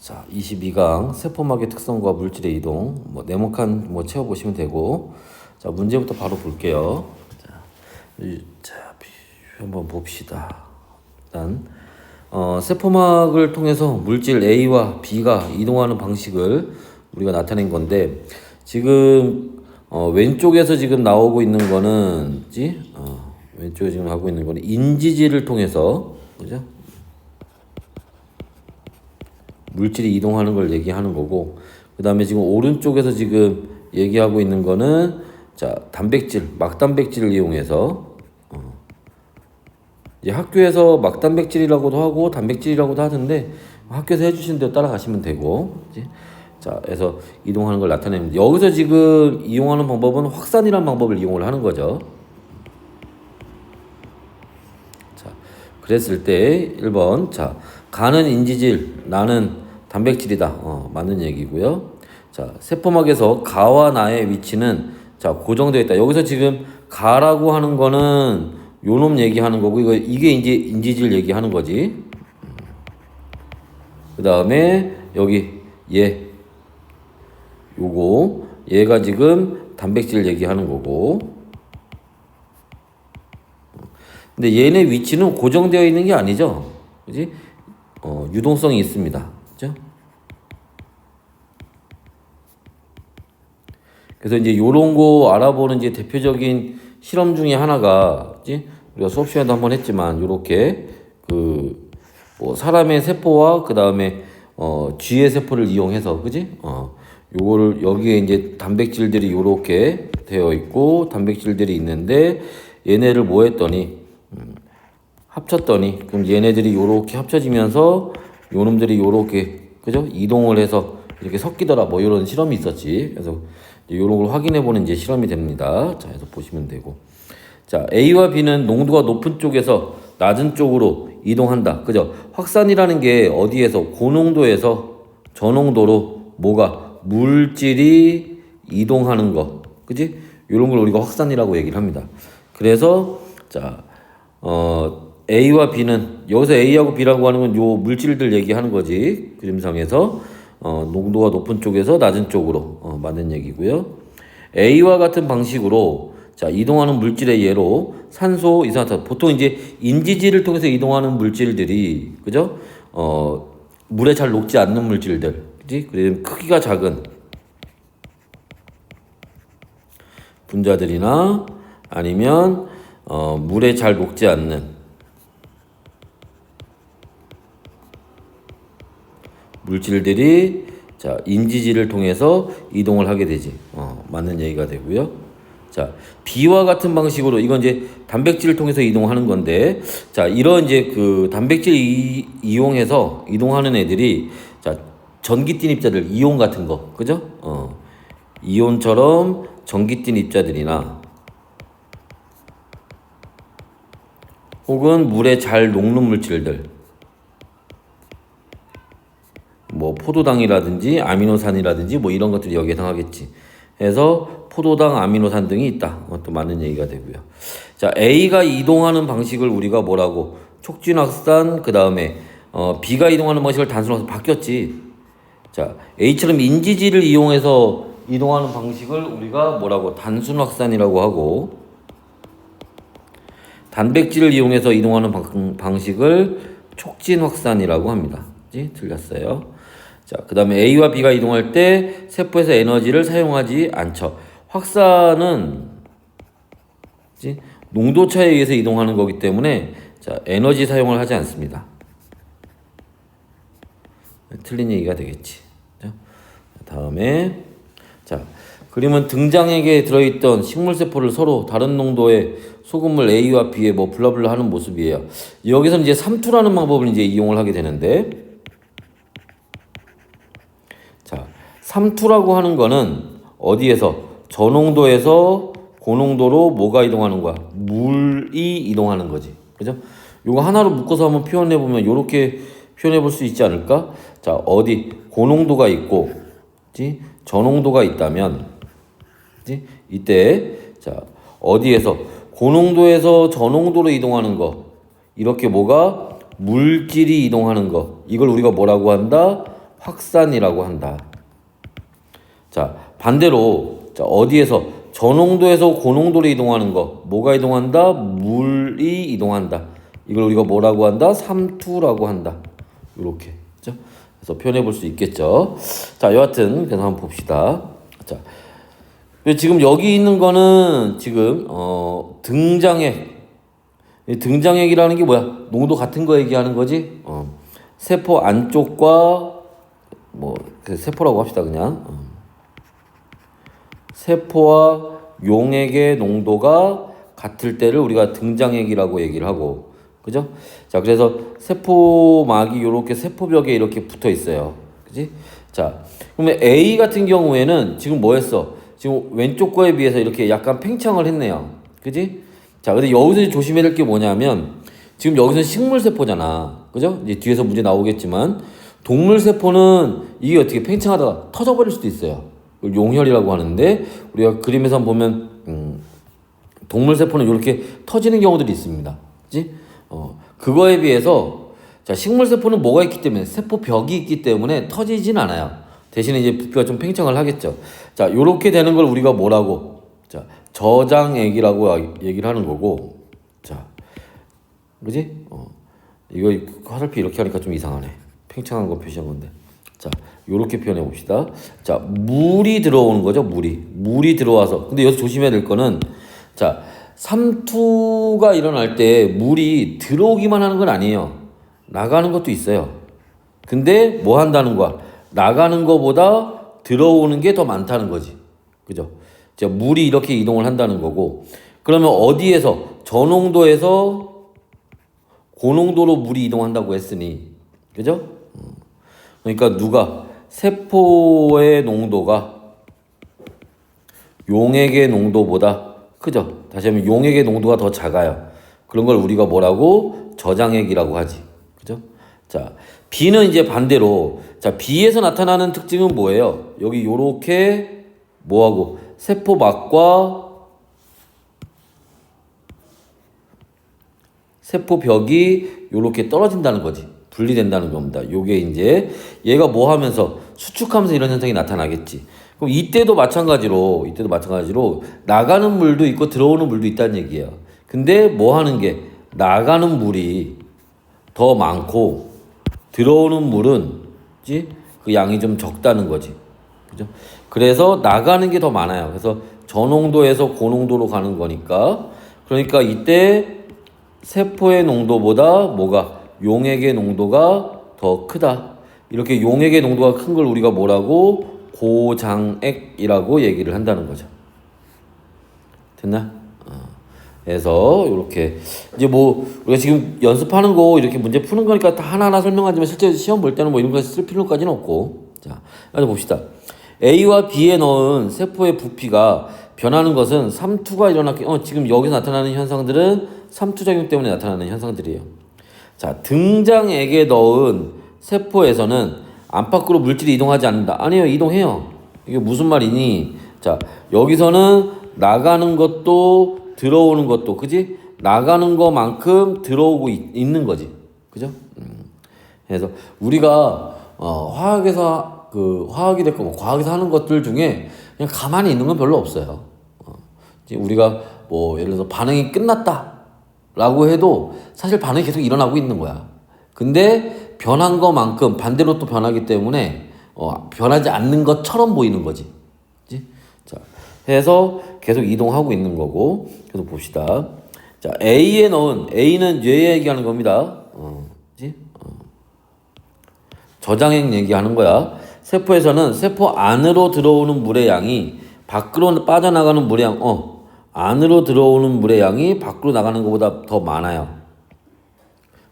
자, 22강 세포막의 특성과 물질의 이동. 네모칸 채워보시면 되고. 자, 문제부터 바로 볼게요. 자, 한번 봅시다. 일단 세포막을 통해서 물질 A와 B가 이동하는 방식을 우리가 나타낸 건데, 지금 왼쪽에서 지금 나오고 있는 거는 왼쪽에 지금 하고 있는 거는 인지질을 통해서, 그죠? 물질이 이동하는 걸 얘기하는 거고, 그 다음에 지금 오른쪽에서 지금 얘기하고 있는 거는 단백질, 막단백질을 이용해서 이제 학교에서 막단백질이라고도 하고 단백질이라고도 하던데, 학교에서 해주신 대로 따라가시면 되고, 자, 그래서 이동하는 걸 나타냅니다. 여기서 지금 이용하는 방법은 확산이라는 방법을 이용을 하는 거죠. 자, 그랬을 때 1번, 자, 가는 인지질, 나는 단백질이다. 맞는 얘기고요. 자, 세포막에서 가와 나의 위치는 고정되어 있다. 여기서 지금 가라고 하는 거는 요놈 얘기하는 거고, 이게 이제 인지질 얘기하는 거지. 그 다음에 여기 얘가 지금 단백질 얘기하는 거고. 근데 얘네 위치는 고정되어 있는 게 아니죠. 그지? 유동성이 있습니다. 그죠? 그래서 이제 요런 거 알아보는 이제 대표적인 실험 중에 하나가, 우리가 수업 시간에도 한번 했지만, 요렇게 사람의 세포와 그 다음에 쥐의 세포를 이용해서, 그지? 요거를 여기에 이제 단백질들이 요렇게 되어 있고, 단백질들이 있는데, 얘네를 뭐 했더니 합쳤더니, 그럼 얘네들이 요렇게 합쳐지면서 요놈들이 요렇게, 그죠? 이동을 해서 이렇게 섞이더라. 이런 실험이 있었지. 그래서 요런 걸 확인해 보는 이제 실험이 됩니다. 자, 그래서 보시면 되고. 자, A와 B는 농도가 높은 쪽에서 낮은 쪽으로 이동한다. 그죠? 확산이라는 게 어디에서 고농도에서 저농도로 물질이 이동하는 거. 그지? 요런 걸 우리가 확산이라고 얘기를 합니다. 그래서 A와 B는, 여기서 A하고 B라고 하는 건 요 물질들 얘기하는 거지. 그림상에서 농도가 높은 쪽에서 낮은 쪽으로 맞는 얘기고요. A와 같은 방식으로 이동하는 물질의 예로 산소, 이산화탄소. 보통 이제 인지질을 통해서 이동하는 물질들이, 그죠? 물에 잘 녹지 않는 물질들, 그지? 그리고 크기가 작은 분자들이나 아니면 물에 잘 녹지 않는 물질들이 인지질을 통해서 이동을 하게 되지. 맞는 얘기가 되고요. 자, B와 같은 방식으로, 이건 이제 단백질을 통해서 이동하는 건데, 이런 이제 단백질 이용해서 이동하는 애들이, 전기띤 입자들, 이온 같은 거, 그죠? 이온처럼 전기띤 입자들이나, 혹은 물에 잘 녹는 물질들, 포도당이라든지 아미노산이라든지 이런 것들이 여기에 해당하겠지. 해서 포도당, 아미노산 등이 있다. 또 맞는 얘기가 되고요. 자, A가 이동하는 방식을 우리가 뭐라고? 촉진 확산, 그 다음에 B가 이동하는 방식을 단순 확산. 바뀌었지. 자, A처럼 인지질을 이용해서 이동하는 방식을 우리가 뭐라고? 단순 확산이라고 하고, 단백질을 이용해서 이동하는 방식을 촉진 확산이라고 합니다. 틀렸어요. 자, 그 다음에 A와 B가 이동할 때 세포에서 에너지를 사용하지 않죠. 확산은 농도차에 의해서 이동하는 거기 때문에 에너지 사용을 하지 않습니다. 틀린 얘기가 되겠지. 다음에 그림은 등장액에 들어있던 식물세포를 서로 다른 농도의 소금물 A와 B에 블라블라 하는 모습이에요. 여기서는 이제 삼투라는 방법을 이제 이용을 하게 되는데, 삼투라고 하는 거는 어디에서? 저농도에서 고농도로 뭐가 이동하는 거야? 물이 이동하는 거지. 그죠? 요거 하나로 묶어서 한번 표현해 보면 요렇게 표현해 볼 수 있지 않을까? 어디 고농도가 있고, 저농도가 있다면, 이때 어디에서 고농도에서 저농도로 이동하는 거, 이렇게 물질이 이동하는 거, 이걸 우리가 뭐라고 한다? 확산이라고 한다. 자, 반대로 자, 어디에서 저농도에서 고농도로 이동하는 거 뭐가 이동한다? 물이 이동한다. 이걸 우리가 뭐라고 한다? 삼투라고 한다. 이렇게 그죠? 그래서 표현해 볼 수 있겠죠. 자, 여하튼 그래서 한번 봅시다. 자, 지금 여기 있는 거는 지금 등장액. 이 등장액이라는 게 뭐야? 농도 같은 거 얘기하는 거지. 세포 안쪽과 뭐 그 세포라고 합시다 그냥. 세포와 용액의 농도가 같을 때를 우리가 등장액이라고 얘기를 하고, 그죠? 자, 그래서 세포막이 이렇게 세포벽에 이렇게 붙어 있어요. 그지? 자, 그러면 A 같은 경우에는 지금 뭐 했어? 지금 왼쪽 거에 비해서 이렇게 약간 팽창을 했네요. 그지? 자, 근데 여기서 조심해야 될 게 뭐냐면, 지금 여기서 식물세포잖아. 그죠? 이제 뒤에서 문제 나오겠지만, 동물세포는 이게 어떻게 팽창하다가 터져버릴 수도 있어요. 용혈이라고 하는데, 우리가 그림에서 한번 보면, 동물세포는 이렇게 터지는 경우들이 있습니다. 그지? 그거에 비해서, 자, 식물세포는 뭐가 있기 때문에, 세포벽이 있기 때문에 터지진 않아요. 대신에 이제 부피가 좀 팽창을 하겠죠. 자, 요렇게 되는 걸 우리가 뭐라고? 자, 저장액이라고 얘기를 하는 거고, 자, 그지? 이거 화살표 이렇게 하니까 좀 이상하네. 팽창한 거 표시한 건데. 자, 요렇게 표현해 봅시다. 자, 물이 들어오는 거죠, 물이 들어와서. 근데 여기서 조심해야 될 거는, 자, 삼투가 일어날 때 물이 들어오기만 하는 건 아니에요. 나가는 것도 있어요. 근데 뭐 한다는 거야? 나가는 거보다 들어오는 게 더 많다는 거지. 그죠? 자, 물이 이렇게 이동을 한다는 거고, 그러면 어디에서 저농도에서 고농도로 물이 이동한다고 했으니, 그죠? 그러니까 누가 세포의 농도가 용액의 농도보다 크죠? 다시 하면 용액의 농도가 더 작아요. 그런 걸 우리가 뭐라고? 저장액이라고 하지. 그죠? 자, B는 이제 반대로, 자, B에서 나타나는 특징은 뭐예요? 여기 요렇게 뭐하고? 세포막과 세포벽이 요렇게 떨어진다는 거지. 분리된다는 겁니다. 요게 이제 얘가 뭐 하면서 수축하면서 이런 현상이 나타나겠지. 그럼 이때도 마찬가지로 나가는 물도 있고 들어오는 물도 있다는 얘기예요. 근데 뭐 하는 게 나가는 물이 더 많고 들어오는 물은 그 양이 좀 적다는 거지. 그죠? 그래서 나가는 게 더 많아요. 그래서 저농도에서 고농도로 가는 거니까. 그러니까 이때 세포의 농도보다 뭐가 용액의 농도가 더 크다. 이렇게 용액의 농도가 큰 걸 우리가 뭐라고? 고장액이라고 얘기를 한다는 거죠. 됐나? 그래서 이렇게 이제 뭐 우리가 지금 연습하는 거 이렇게 문제 푸는 거니까 다 하나하나 설명하지만 실제 시험 볼 때는 뭐 이런 거 쓸 필요까지는 없고. 자, 그래서 봅시다. A와 B에 넣은 세포의 부피가 변하는 것은 삼투가 일어났기, 지금 여기서 나타나는 현상들은 삼투작용 때문에 나타나는 현상들이에요. 자, 등장액에 넣은 세포에서는 안팎으로 물질이 이동하지 않는다. 아니에요, 이동해요. 이게 무슨 말이니? 자, 여기서는 나가는 것도 들어오는 것도, 그지? 나가는 것만큼 들어오고 있는 거지. 그죠? 그래서 우리가 화학에서 화학이 됐고 뭐 과학에서 하는 것들 중에 그냥 가만히 있는 건 별로 없어요. 우리가 뭐 예를 들어서 반응이 끝났다라고 해도 사실 반응이 계속 일어나고 있는 거야. 근데 변한 것만큼 반대로 또 변하기 때문에 변하지 않는 것처럼 보이는 거지. 그치? 자, 해서 계속 이동하고 있는 거고. 계속 봅시다. 자, A는 얘 얘기하는 겁니다. 그치? 저장액 얘기하는 거야. 세포에서는 세포 안으로 들어오는 물의 양이 밖으로 빠져나가는 물의 양, 안으로 들어오는 물의 양이 밖으로 나가는 것보다 더 많아요.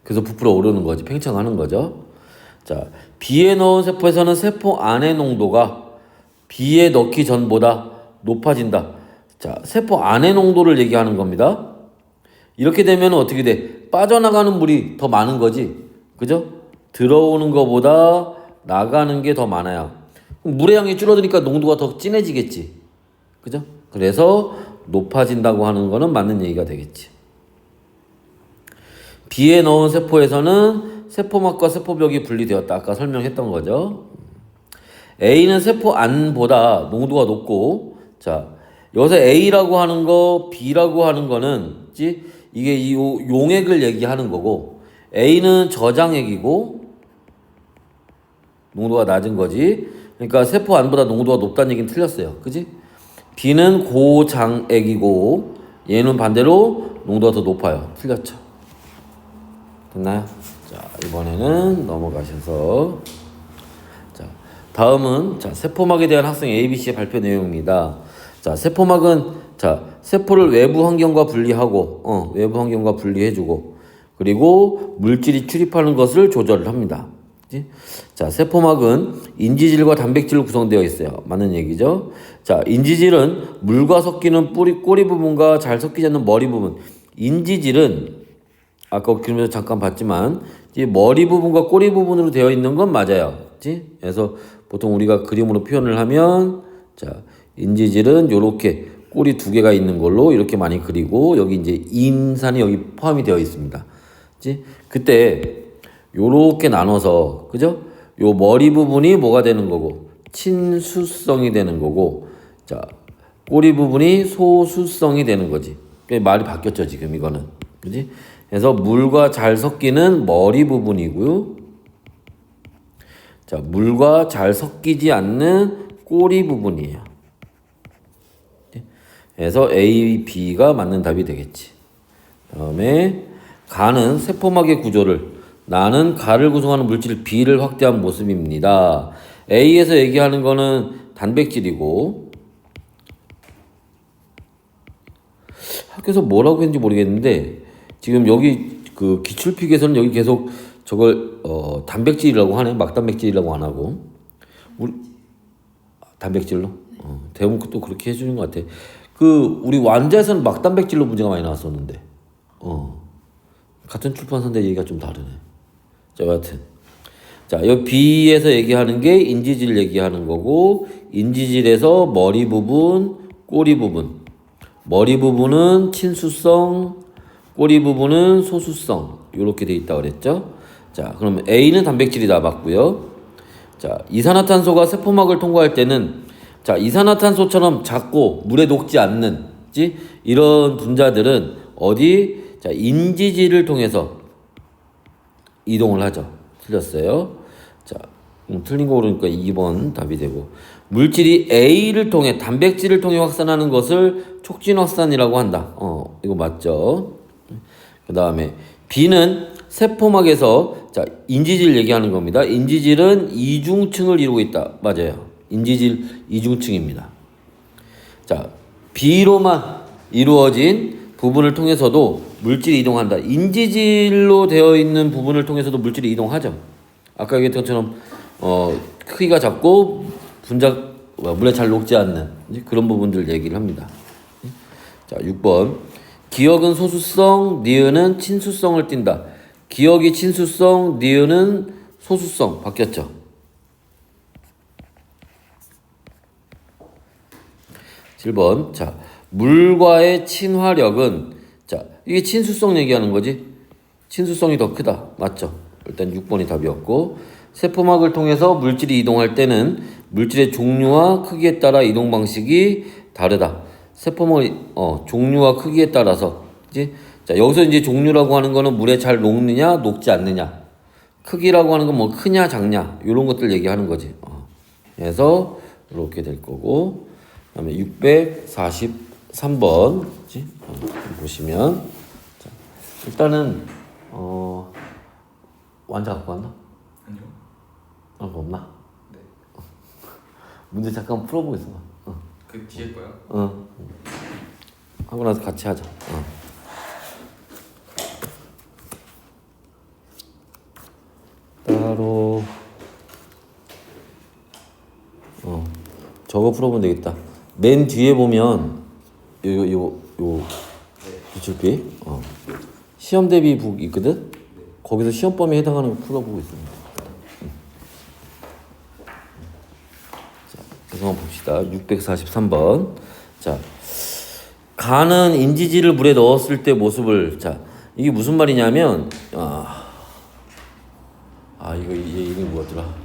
그래서 부풀어 오르는 거지. 팽창하는 거죠. 자, B에 넣은 세포에서는 세포 안의 농도가 B에 넣기 전보다 높아진다. 자, 세포 안의 농도를 얘기하는 겁니다. 이렇게 되면 어떻게 돼? 빠져나가는 물이 더 많은 거지. 그죠? 들어오는 것보다 나가는 게 더 많아요. 물의 양이 줄어드니까 농도가 더 진해지겠지. 그죠? 그래서 높아진다고 하는 거는 맞는 얘기가 되겠지. B에 넣은 세포에서는 세포막과 세포벽이 분리되었다. 아까 설명했던 거죠. A는 세포 안보다 농도가 높고, 자, 여기서 A라고 하는 거, B라고 하는 거는, 이게 이 용액을 얘기하는 거고, A는 저장액이고, 농도가 낮은 거지. 그러니까 세포 안보다 농도가 높다는 얘기는 틀렸어요. 그지? B는 고장액이고, 얘는 반대로 농도가 더 높아요. 틀렸죠? 됐나요? 자, 이번에는 넘어가셔서. 자, 다음은, 자, 세포막에 대한 학생 ABC의 발표 내용입니다. 자, 세포막은, 자, 세포를 외부 환경과 분리하고, 외부 환경과 분리해주고, 그리고 물질이 출입하는 것을 조절을 합니다. 그치? 자, 세포막은 인지질과 단백질로 구성되어 있어요. 맞는 얘기죠? 자, 인지질은 물과 섞이는 꼬리 부분과 잘 섞이지 않는 머리 부분. 인지질은 아까 그림에서 잠깐 봤지만 머리 부분과 꼬리 부분으로 되어 있는 건 맞아요. 그치? 그래서 보통 우리가 그림으로 표현을 하면, 자, 인지질은 요렇게 꼬리 두 개가 있는 걸로 이렇게 많이 그리고, 여기 이제 인산이 여기 포함이 되어 있습니다. 그치? 그때 요렇게 나눠서, 그죠? 요 머리 부분이 뭐가 되는 거고, 친수성이 되는 거고, 자, 꼬리 부분이 소수성이 되는 거지. 말이 바뀌었죠, 지금 이거는. 그지? 그래서 물과 잘 섞이는 머리 부분이고요. 자, 물과 잘 섞이지 않는 꼬리 부분이에요. 그래서 A, B가 맞는 답이 되겠지. 다음에 가는 세포막의 구조를, 나는 가를 구성하는 물질 B를 확대한 모습입니다. A에서 얘기하는 거는 단백질이고, 학교에서 뭐라고 했는지 모르겠는데 지금 여기 그 기출필기에서는 여기 계속 저걸 단백질이라고 하네. 막단백질이라고 안 하고 우리 단백질로 대부분 또 그렇게 해주는 것 같아. 그 우리 완자에서는 막단백질로 문제가 많이 나왔었는데 같은 출판사인데 얘기가 좀 다르네. 자, 여하튼 자, 여기 B에서 얘기하는 게 인지질 얘기하는 거고, 인지질에서 머리 부분, 꼬리 부분. 머리 부분은 친수성, 꼬리 부분은 소수성. 이렇게 돼 있다 그랬죠? 자, 그럼 A는 단백질이다 맞고요. 자, 이산화탄소가 세포막을 통과할 때는, 자, 이산화탄소처럼 작고 물에 녹지 않는, 그치? 이런 분자들은 어디? 자, 인지질을 통해서 이동을 하죠. 틀렸어요. 자, 틀린 거 그러니까 2번 답이 되고, 물질이 A를 통해, 단백질을 통해 확산하는 것을 촉진 확산이라고 한다. 이거 맞죠? 그 다음에 B는 세포막에서, 자, 인지질 얘기하는 겁니다. 인지질은 이중층을 이루고 있다. 맞아요. 인지질 이중층입니다. 자, B로만 이루어진 부분을 통해서도 물질이 이동한다. 인지질로 되어 있는 부분을 통해서도 물질이 이동하죠. 아까 얘기했던 것처럼 크기가 작고 물에 잘 녹지 않는 그런 부분들 얘기를 합니다. 자, 6번. 기억은 소수성, 니은은 친수성을 띈다. 기억이 친수성, 니은은 소수성. 바뀌었죠. 7번. 자, 물과의 친화력은, 자, 이게 친수성 얘기하는 거지. 친수성이 더 크다. 맞죠? 일단 6번이 답이었고, 세포막을 통해서 물질이 이동할 때는 물질의 종류와 크기에 따라 이동 방식이 다르다. 세포막의 종류와 크기에 따라서, 그치? 자, 여기서 이제 종류라고 하는 거는 물에 잘 녹느냐, 녹지 않느냐. 크기라고 하는 건 뭐 크냐, 작냐, 이런 것들 얘기하는 거지. 그래서 이렇게 될 거고, 그다음에 643번, 그치? 보시면, 자, 일단은 완자 갖고 왔나? 아니요. 없나? 네. 문제 잠깐 풀어보고 있어. 그 뒤에 거요? 하고 나서 같이 하자. 따로 저거 풀어보면 되겠다. 맨 뒤에 보면 요 기출비 시험 대비 북 있거든. 거기서 시험 범위에 해당하는 거 풀어보고 있습니다. 자, 계속 한번 봅시다. 643번. 자, 간은 인지질을 물에 넣었을 때 모습을, 자, 이게 무슨 말이냐면, 이거 이름이 뭐였더라?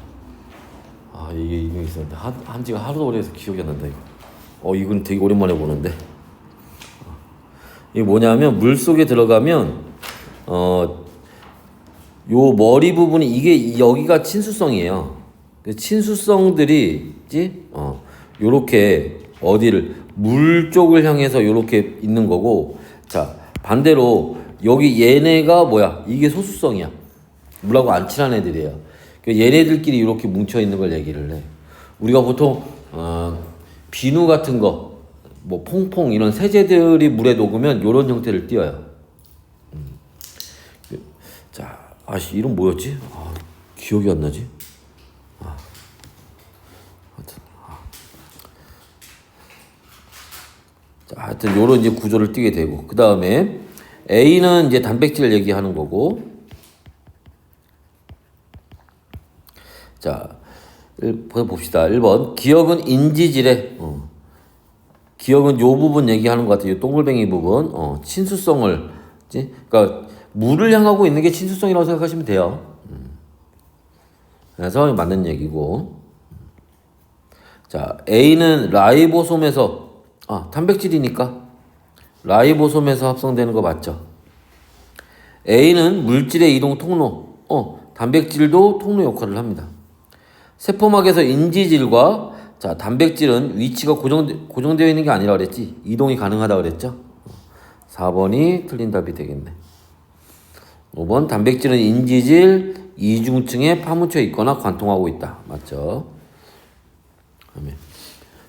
아, 이게 있었는데 한지가 하도 오래돼서 기억이 안 난다 이거. 이건 되게 오랜만에 보는데. 이게 뭐냐면 물 속에 들어가면 요 머리 부분이 이게 여기가 친수성이에요. 그 친수성들이 요렇게 어디를 물 쪽을 향해서 요렇게 있는 거고, 자 반대로 여기 얘네가 뭐야? 이게 소수성이야. 물하고 안 친한 애들이에요. 얘네들끼리 이렇게 뭉쳐 있는 걸 얘기를 해. 우리가 보통 비누 같은 거, 뭐 퐁퐁 이런 세제들이 물에 녹으면 이런 형태를 띄어요. 자, 이름 뭐였지? 기억이 안 나지? 하여튼 요런 이제 구조를 띄게 되고, 그 다음에 A는 이제 단백질 얘기하는 거고, 자, 봅시다. 1번. 기억은 인지질에, 기억은 요 부분 얘기하는 것 같아요. 요 동글뱅이 부분. 친수성을, 그러니까 물을 향하고 있는 게 친수성이라고 생각하시면 돼요. 그래서 맞는 얘기고. 자, A는 라이보솜에서, 단백질이니까 라이보솜에서 합성되는 거 맞죠? A는 물질의 이동 통로, 단백질도 통로 역할을 합니다. 세포막에서 인지질과 단백질은 위치가 고정되어 있는 게 아니라 그랬지. 이동이 가능하다 그랬죠? 4번이 틀린 답이 되겠네. 5번 단백질은 인지질 이중층에 파묻혀 있거나 관통하고 있다. 맞죠?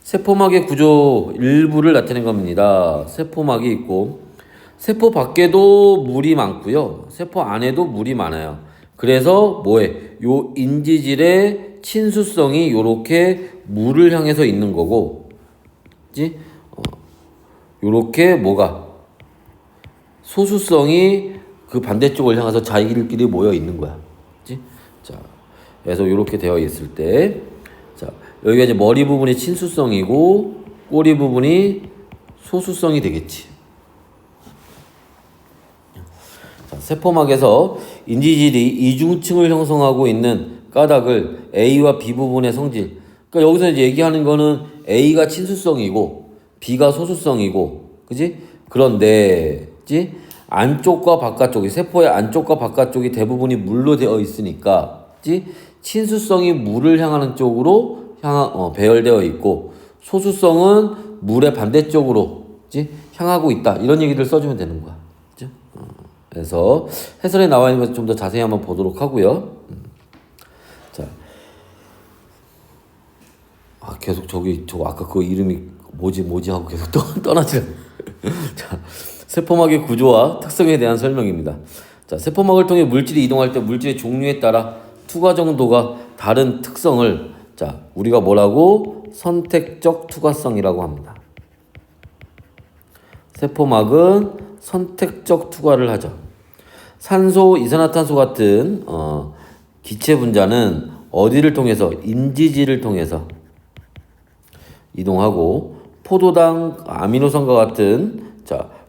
세포막의 구조 일부를 나타낸 겁니다. 세포막이 있고 세포 밖에도 물이 많고요. 세포 안에도 물이 많아요. 그래서 뭐해? 요 인지질의 친수성이 요렇게 물을 향해서 있는 거고, 그치? 요렇게 뭐가? 소수성이 그 반대쪽을 향해서 자기들끼리 모여 있는 거야. 그치? 자, 그래서 요렇게 되어 있을 때, 자, 여기가 이제 머리 부분이 친수성이고, 꼬리 부분이 소수성이 되겠지. 자, 세포막에서 인지질이 이중층을 형성하고 있는 까닭을 A와 B 부분의 성질. 그러니까 여기서 이제 얘기하는 거는 A가 친수성이고 B가 소수성이고, 그지? 그런데, 그지? 안쪽과 바깥쪽이, 세포의 안쪽과 바깥쪽이 대부분이 물로 되어 있으니까, 그지? 친수성이 물을 향하는 쪽으로 배열되어 있고, 소수성은 물의 반대쪽으로, 그지? 향하고 있다. 이런 얘기들 써주면 되는 거야. 그죠? 그래서 해설에 나와 있는 것 좀 더 자세히 한번 보도록 하고요. 자, 계속 저거 아까 그 이름이 뭐지 하고 계속 떠나지. 자, 세포막의 구조와 특성에 대한 설명입니다. 자, 세포막을 통해 물질이 이동할 때 물질의 종류에 따라 투과 정도가 다른 특성을, 자, 우리가 뭐라고? 선택적 투과성이라고 합니다. 세포막은 선택적 투과를 하죠. 산소, 이산화탄소 같은 기체 분자는 어디를 통해서? 인지질을 통해서 이동하고, 포도당, 아미노산과 같은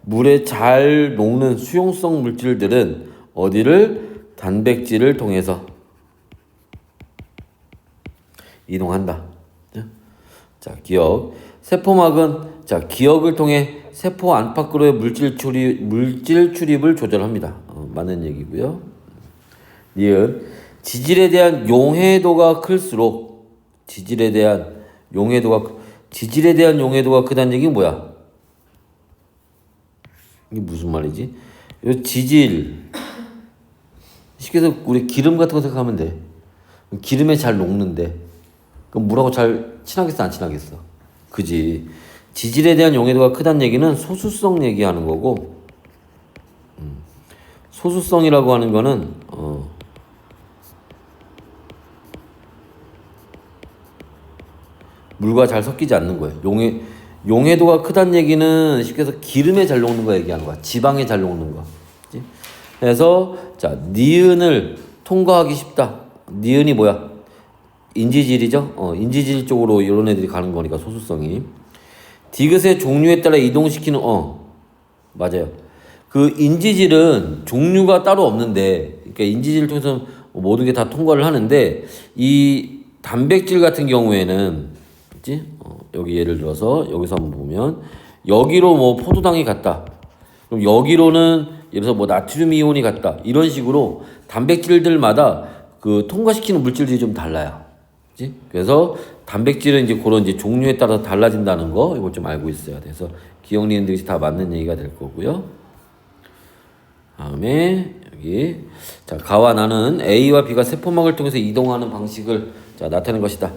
물에 잘 녹는 수용성 물질들은 어디를? 단백질을 통해서 이동한다. 자, 기억. 세포막은 기억을 통해 세포 안팎으로의 물질 출입을 조절합니다. 맞는 얘기고요. 니은 지질에 대한 용해도가 클수록 지질에 대한 용해도가 크다는 얘기는 뭐야? 이게 무슨 말이지? 요 지질, 쉽게 해서 우리 기름 같은 거 생각하면 돼. 기름에 잘 녹는데 그럼 물하고 잘 친하겠어 안 친하겠어? 그지? 지질에 대한 용해도가 크다는 얘기는 소수성 얘기하는 거고, 소수성이라고 하는 거는 물과 잘 섞이지 않는 거예요. 용해도가 크다는 얘기는 쉽게 해서 기름에 잘 녹는 거 얘기하는 거야. 지방에 잘 녹는 거. 그치? 그래서 니은을 통과하기 쉽다. 니은이 뭐야? 인지질이죠. 인지질 쪽으로 이런 애들이 가는 거니까 소수성이. 디귿의 종류에 따라 이동시키는 맞아요. 그 인지질은 종류가 따로 없는데, 그러니까 인지질을 통해서 모든 게 다 통과를 하는데, 이 단백질 같은 경우에는, 그치? 여기 예를 들어서 여기서 한번 보면 여기로 뭐 포도당이 갔다. 그럼 여기로는 예를 들어서 뭐 나트륨 이온이 갔다. 이런 식으로 단백질들마다 그 통과시키는 물질들이 좀 달라요. 그치? 그래서 단백질은 이제 그런 이제 종류에 따라서 달라진다는 거 이걸 좀 알고 있어야 돼서 기억니은들이 다 맞는 얘기가 될 거고요. 다음에 여기 자 가와 나는 A와 B가 세포막을 통해서 이동하는 방식을 자 나타낸 것이다.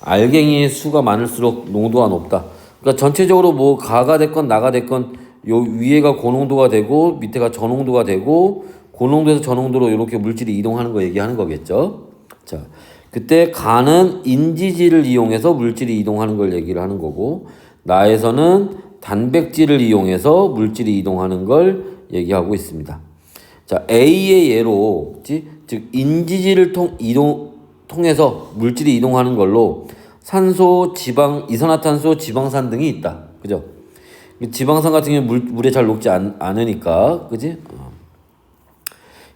알갱이의 수가 많을수록 농도가 높다. 그러니까 전체적으로 뭐 가가 됐건 나가 됐건 요 위에가 고농도가 되고 밑에가 저농도가 되고 고농도에서 저농도로 이렇게 물질이 이동하는 거 얘기하는 거겠죠. 자 그때 가는 인지질을 이용해서 물질이 이동하는 걸 얘기를 하는 거고 나에서는 단백질을 이용해서 물질이 이동하는 걸 얘기하고 있습니다. 자, A의 예로, 즉 인지질을 통해서 물질이 이동하는 걸로 산소, 지방, 이산화탄소, 지방산 등이 있다. 그죠? 지방산 같은 경우는 물에 잘 녹지 않으니까, 그지?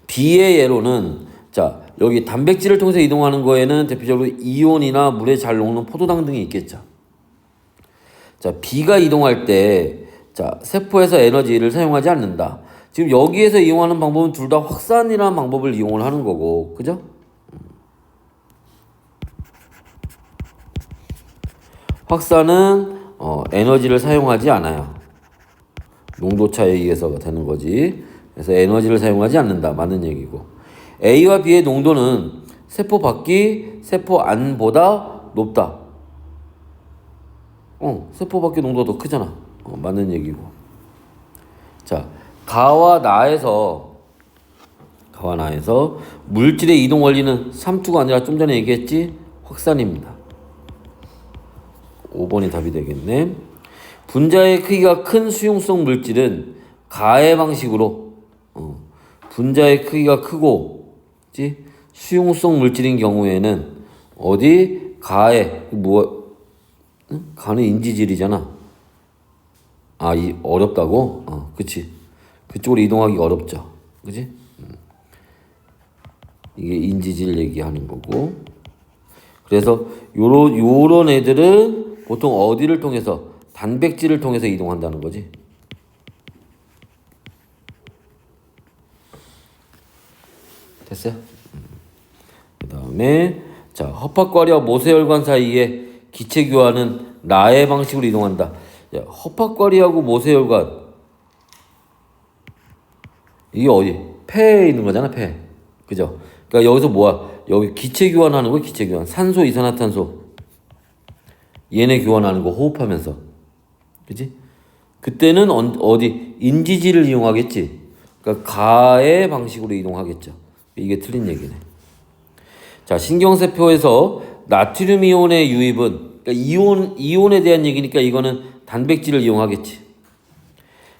B의 예로는 자, 여기 단백질을 통해서 이동하는 거에는 대표적으로 이온이나 물에 잘 녹는 포도당 등이 있겠죠. 자, B가 이동할 때 자, 세포에서 에너지를 사용하지 않는다. 지금 여기에서 이용하는 방법은 둘 다 확산이라는 방법을 이용을 하는 거고, 그죠? 확산은 에너지를 사용하지 않아요. 농도차에 의해서 되는 거지. 그래서 에너지를 사용하지 않는다. 맞는 얘기고. A와 B의 농도는 세포 밖이 세포 안보다 높다. 세포 밖의 농도가 더 크잖아. 맞는 얘기고. 자, 가와 나에서 물질의 이동 원리는 삼투가 아니라 좀 전에 얘기했지? 확산입니다. 5번이 답이 되겠네. 분자의 크기가 큰 수용성 물질은 가해 방식으로 분자의 크기가 크고 그치? 수용성 물질인 경우에는 어디 가해 가는 인지질이잖아. 어렵다고? 그치. 그쪽으로 이동하기 어렵죠. 그치? 이게 인지질 얘기하는 거고. 그래서 요런 애들은 보통 어디를 통해서? 단백질을 통해서 이동한다는 거지. 됐어요? 그 다음에 자 허파과리와 모세혈관 사이에 기체 교환은 라의 방식으로 이동한다. 야, 허파과리하고 모세혈관 이게 어디? 폐에 있는 거잖아, 폐. 그죠? 그러니까 여기서 뭐야? 여기 기체 교환하는 거야, 기체 교환. 산소, 이산화탄소. 얘네 교환하는 거 호흡하면서. 그지? 그때는 어디? 인지질을 이용하겠지. 그러니까 가의 방식으로 이동하겠죠. 이게 틀린 얘기네. 자, 신경세포에서 나트륨 이온의 유입은 그러니까 이온에 대한 얘기니까 이거는 단백질을 이용하겠지.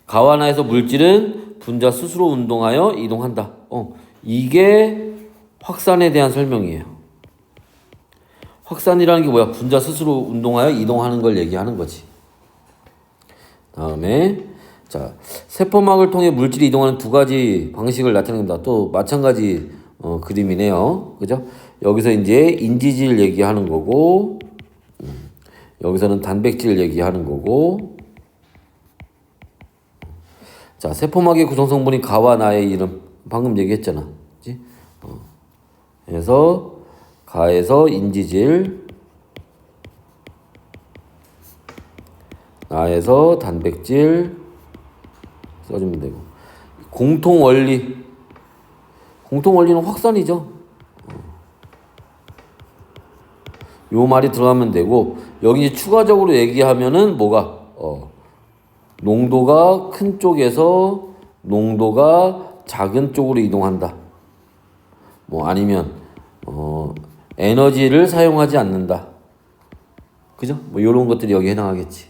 가와 나에서 물질은 분자 스스로 운동하여 이동한다. 이게 확산에 대한 설명이에요. 확산이라는 게 뭐야? 분자 스스로 운동하여 이동하는 걸 얘기하는 거지. 다음에 자 세포막을 통해 물질이 이동하는 두 가지 방식을 나타냅니다. 또 마찬가지 그림이네요. 그죠? 여기서 이제 인지질 얘기하는 거고 여기서는 단백질 얘기하는 거고 자 세포막의 구성성분이 가와 나의 이름 방금 얘기했잖아. 그치? 그래서 가에서 인지질 나에서 단백질 써주면 되고 공통원리는 확산이죠. 요 말이 들어가면 되고 여기 이제 추가적으로 얘기하면은 뭐가 농도가 큰 쪽에서 농도가 작은 쪽으로 이동한다. 뭐 아니면 에너지를 사용하지 않는다. 그죠? 뭐 이런 것들이 여기 해당하겠지.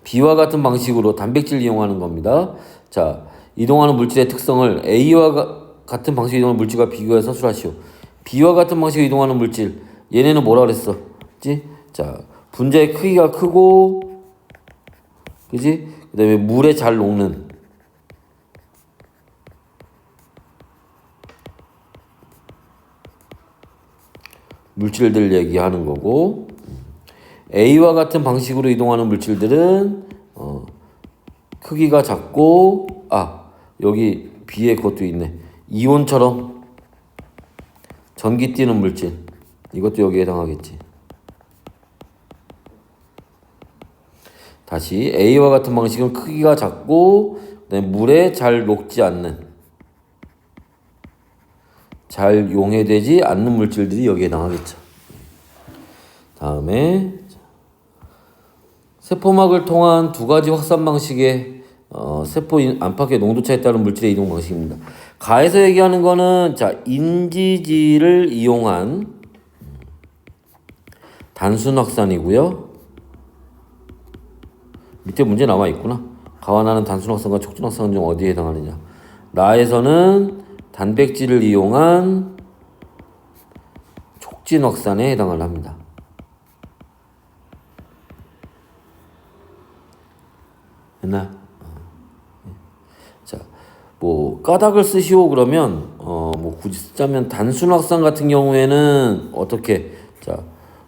B와 같은 방식으로 단백질 이용하는 겁니다. 자, 이동하는 물질의 특성을 A와 같은 방식으로 이동하는 물질과 비교해서 서술하시오. B와 같은 방식으로 이동하는 물질, 얘네는 뭐라 그랬어? 그치? 자, 분자의 크기가 크고, 그지? 그 다음에 물에 잘 녹는, 물질들 얘기하는 거고, A와 같은 방식으로 이동하는 물질들은 크기가 작고, 여기 B에 그것도 있네. 이온처럼 전기 띠는 물질, 이것도 여기에 해당하겠지. 다시 A와 같은 방식은 크기가 작고 그다음에 물에 잘 녹지 않는, 잘 용해되지 않는 물질들이 여기에 해당하겠죠. 다음에 세포막을 통한 두 가지 확산 방식의 세포 안팎의 농도 차에 따른 물질의 이동 방식입니다. 가에서 얘기하는 거는 인지질을 이용한 단순 확산이고요. 밑에 문제 나와 있구나. 가와 나는 단순 확산과 촉진 확산 중 어디에 해당하느냐. 나에서는 단백질을 이용한 촉진 확산에 해당을 합니다. 됐나? 자, 까닭을 쓰시오 그러면 굳이 쓰자면 단순 확산 같은 경우에는 어떻게?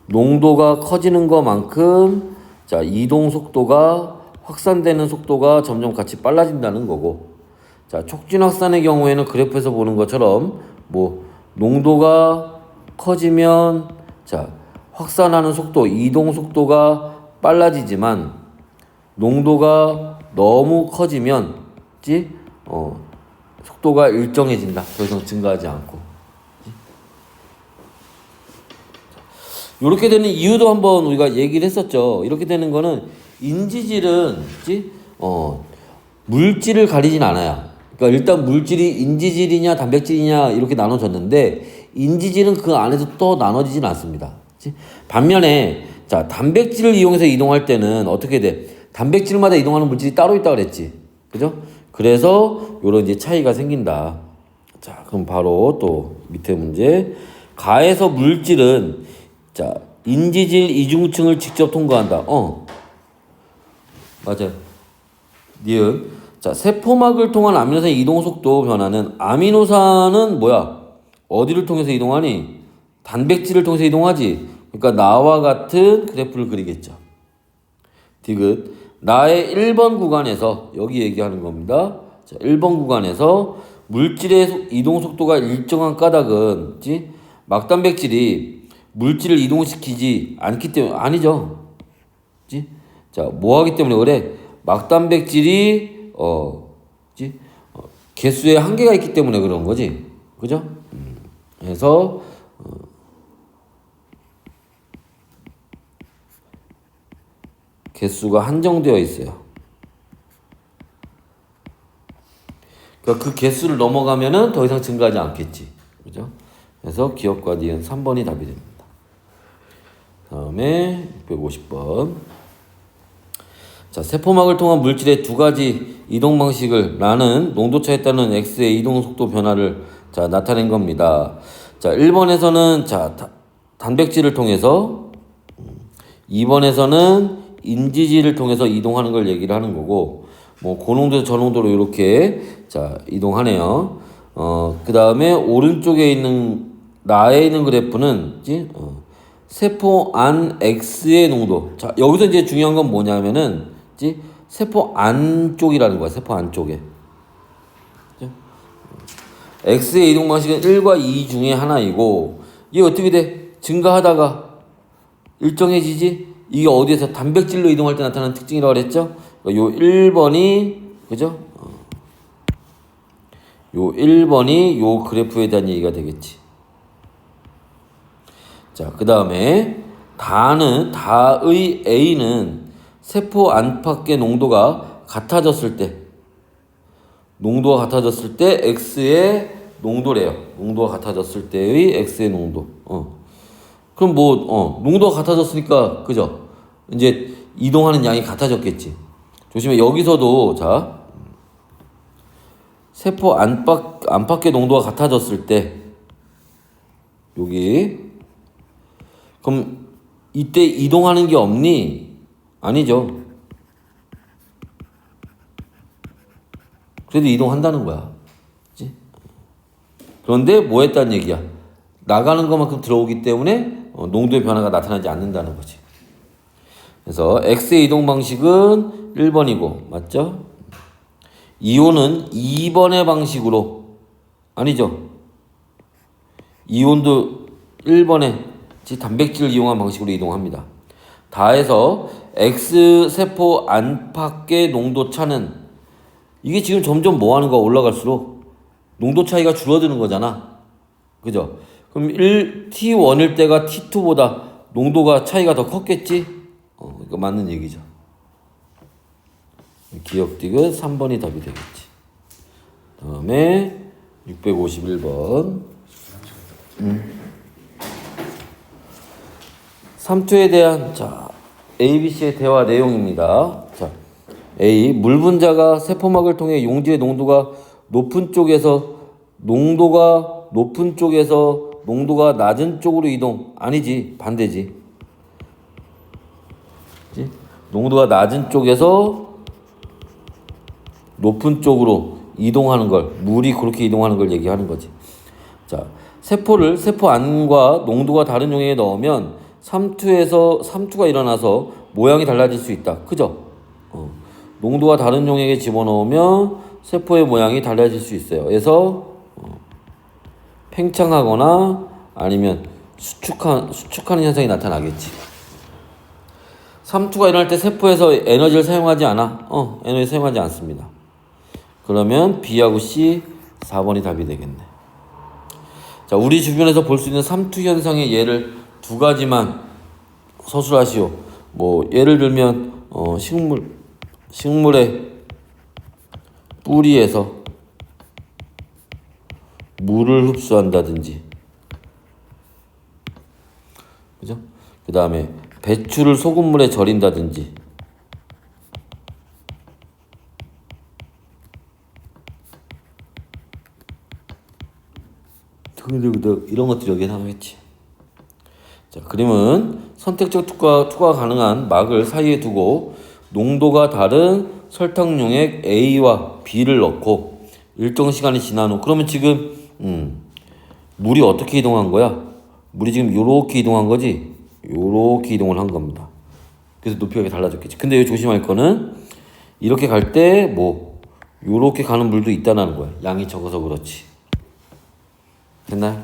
농도가 커지는 것만큼 이동 속도가 확산되는 속도가 점점 같이 빨라진다는 거고, 촉진 확산의 경우에는 그래프에서 보는 것처럼 농도가 커지면 확산하는 속도, 이동 속도가 빨라지지만 농도가 너무 커지면 속도가 일정해진다. 더 이상 증가하지 않고. 이렇게 되는 이유도 한번 우리가 얘기를 했었죠. 이렇게 되는 거는 인지질은 물질을 가리진 않아요. 그러니까 일단 물질이 인지질이냐 단백질이냐 이렇게 나눠졌는데 인지질은 그 안에서 또 나눠지진 않습니다. 반면에 단백질을 이용해서 이동할 때는 어떻게 돼? 단백질마다 이동하는 물질이 따로 있다고 그랬지. 그죠? 그래서 요런 이제 차이가 생긴다. 그럼 바로 또 밑에 문제. 가에서 물질은 인지질 이중층을 직접 통과한다. 맞아요. 니은. 세포막을 통한 아미노산 이동 속도 변화는, 아미노산은 어디를 통해서 이동하니? 단백질을 통해서 이동하지. 그러니까 나와 같은 그래프를 그리겠죠. 디귿. 나의 1번 구간에서, 여기 얘기하는 겁니다. 1번 구간에서 물질의 이동 속도가 일정한 까닭은, 막단백질이 물질을 이동시키지 않기 때문에, 아니죠. 뭐 하기 때문에 그래? 막단백질이 개수에 한계가 있기 때문에 그런 거지. 그죠? 그래서 개수가 한정되어 있어요. 그러니까 그 개수를 넘어가면은 더 이상 증가하지 않겠지. 그죠? 그래서 기억과 니은 3번이 답이 됩니다. 다음에 650번. 세포막을 통한 물질의 두 가지 이동 방식을 나는 농도차에 따른 X의 이동 속도 변화를 나타낸 겁니다. 1번에서는 단백질을 통해서, 2번에서는 인지질을 통해서 이동하는 걸 얘기를 하는 거고, 고농도에서 저농도로 이렇게 이동하네요. 그 다음에 오른쪽에 있는 나에 있는 그래프는 세포 안 X의 농도. 여기서 이제 중요한 건 뭐냐면은 세포 안쪽이라는 거야. 세포 안쪽에. X의 이동 방식은 1과 2 중에 하나이고, 이게 어떻게 돼? 증가하다가 일정해지지? 이게 어디에서 단백질로 이동할 때 나타나는 특징이라고 그랬죠? 요 1번이, 그죠? 요 1번이 요 그래프에 대한 얘기가 되겠지. 그 다음에 다의 A는 세포 안팎의 농도가 같아졌을 때, X의 농도래요. 농도가 같아졌을 때의 X의 농도. 그럼 농도가 같아졌으니까, 그죠? 이제 이동하는 양이 같아졌겠지. 조심해. 여기서도, 세포 안팎의 농도가 같아졌을 때, 여기. 그럼 이때 이동하는 게 없니? 아니죠. 그래도 이동한다는 거야. 그치? 그런데 뭐 했다는 얘기야? 나가는 것만큼 들어오기 때문에 농도의 변화가 나타나지 않는다는 거지. 그래서 X의 이동 방식은 1번이고 맞죠? 이온은 2번의 방식으로 아니죠. 이온도 1번의 단백질을 이용한 방식으로 이동합니다. 다해서 X세포 안팎의 농도 차는 이게 지금 점점 뭐 하는 거야? 올라갈수록 농도 차이가 줄어드는 거잖아. 그죠? 그럼 T1일 때가 T2보다 농도가 차이가 더 컸겠지? 이거 맞는 얘기죠. 기억 디귿 3번이 답이 되겠지. 다음에 651번. 3투에 대한 ABC의 대화 내용입니다. A. 물 분자가 세포막을 통해 용질의 농도가 높은 쪽에서 농도가 낮은 쪽으로 이동. 아니지. 반대지. 그치? 농도가 낮은 쪽에서 높은 쪽으로 이동하는 걸, 물이 그렇게 이동하는 걸 얘기하는 거지. 세포를 세포 안과 농도가 다른 용액에 넣으면 삼투가 일어나서 모양이 달라질 수 있다. 그죠? 농도가 다른 용액에 집어넣으면 세포의 모양이 달라질 수 있어요. 그래서 팽창하거나 아니면 수축하는 현상이 나타나겠지. 삼투가 일어날 때 세포에서 에너지를 사용하지 않아? 에너지 사용하지 않습니다. 그러면 B하고 C 4번이 답이 되겠네. 우리 주변에서 볼 수 있는 삼투 현상의 예를 두 가지만 서술하시오. 예를 들면 식물의 뿌리에서 물을 흡수한다든지, 그죠? 그 다음에 배추를 소금물에 절인다든지, 이런 것들이 여기에 나오겠지. 그림은 선택적 투과가 가능한 막을 사이에 두고 농도가 다른 설탕 용액 A와 B를 넣고 일정 시간이 지난 후, 그러면 지금 물이 어떻게 이동한 거야? 물이 지금 요렇게 이동한 거지? 요렇게 이동을 한 겁니다. 그래서 높이가 달라졌겠지. 근데 여기 조심할 거는 이렇게 갈 때 요렇게 가는 물도 있다는 거야. 양이 적어서 그렇지. 됐나요?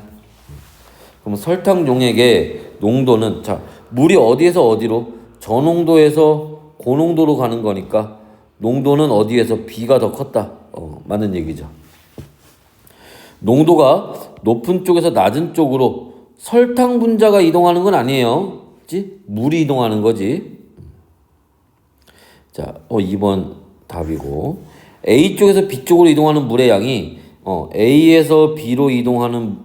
그럼 설탕 용액의 농도는 물이 어디에서 어디로? 저농도에서 고농도로 가는 거니까 농도는 어디에서 B가 더 컸다. 맞는 얘기죠. 농도가 높은 쪽에서 낮은 쪽으로 설탕 분자가 이동하는 건 아니에요. 그치? 물이 이동하는 거지. 2번 답이고, A 쪽에서 B 쪽으로 이동하는 물의 양이 A에서 B로 이동하는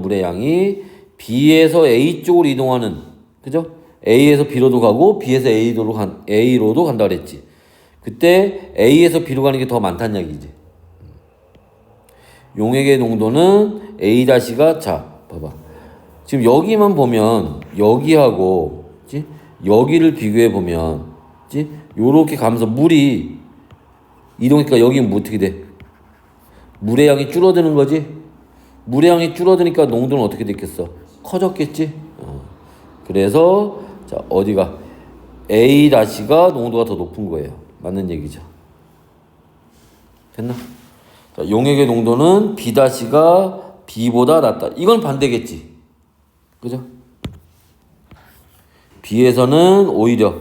물의 양이 B에서 A 쪽으로 이동하는, 그죠? A에서 B로도 가고 B에서 A로도 간다 그랬지. 그때 A에서 B로 가는 게 더 많다는 얘기지. 용액의 농도는 A-가 봐봐. 지금 여기만 보면 여기하고, 그치? 여기를 비교해 보면, 그치? 요렇게 가면서 물이 이동하니까 여기는 어떻게 돼? 물의 양이 줄어드는 거지? 물의 양이 줄어드니까 농도는 어떻게 됐겠어? 커졌겠지? 그래서 어디가? A-가 농도가 더 높은 거예요. 맞는 얘기죠. 됐나? 용액의 농도는 B-가 B보다 낮다. 이건 반대겠지. 그죠? B에서는 오히려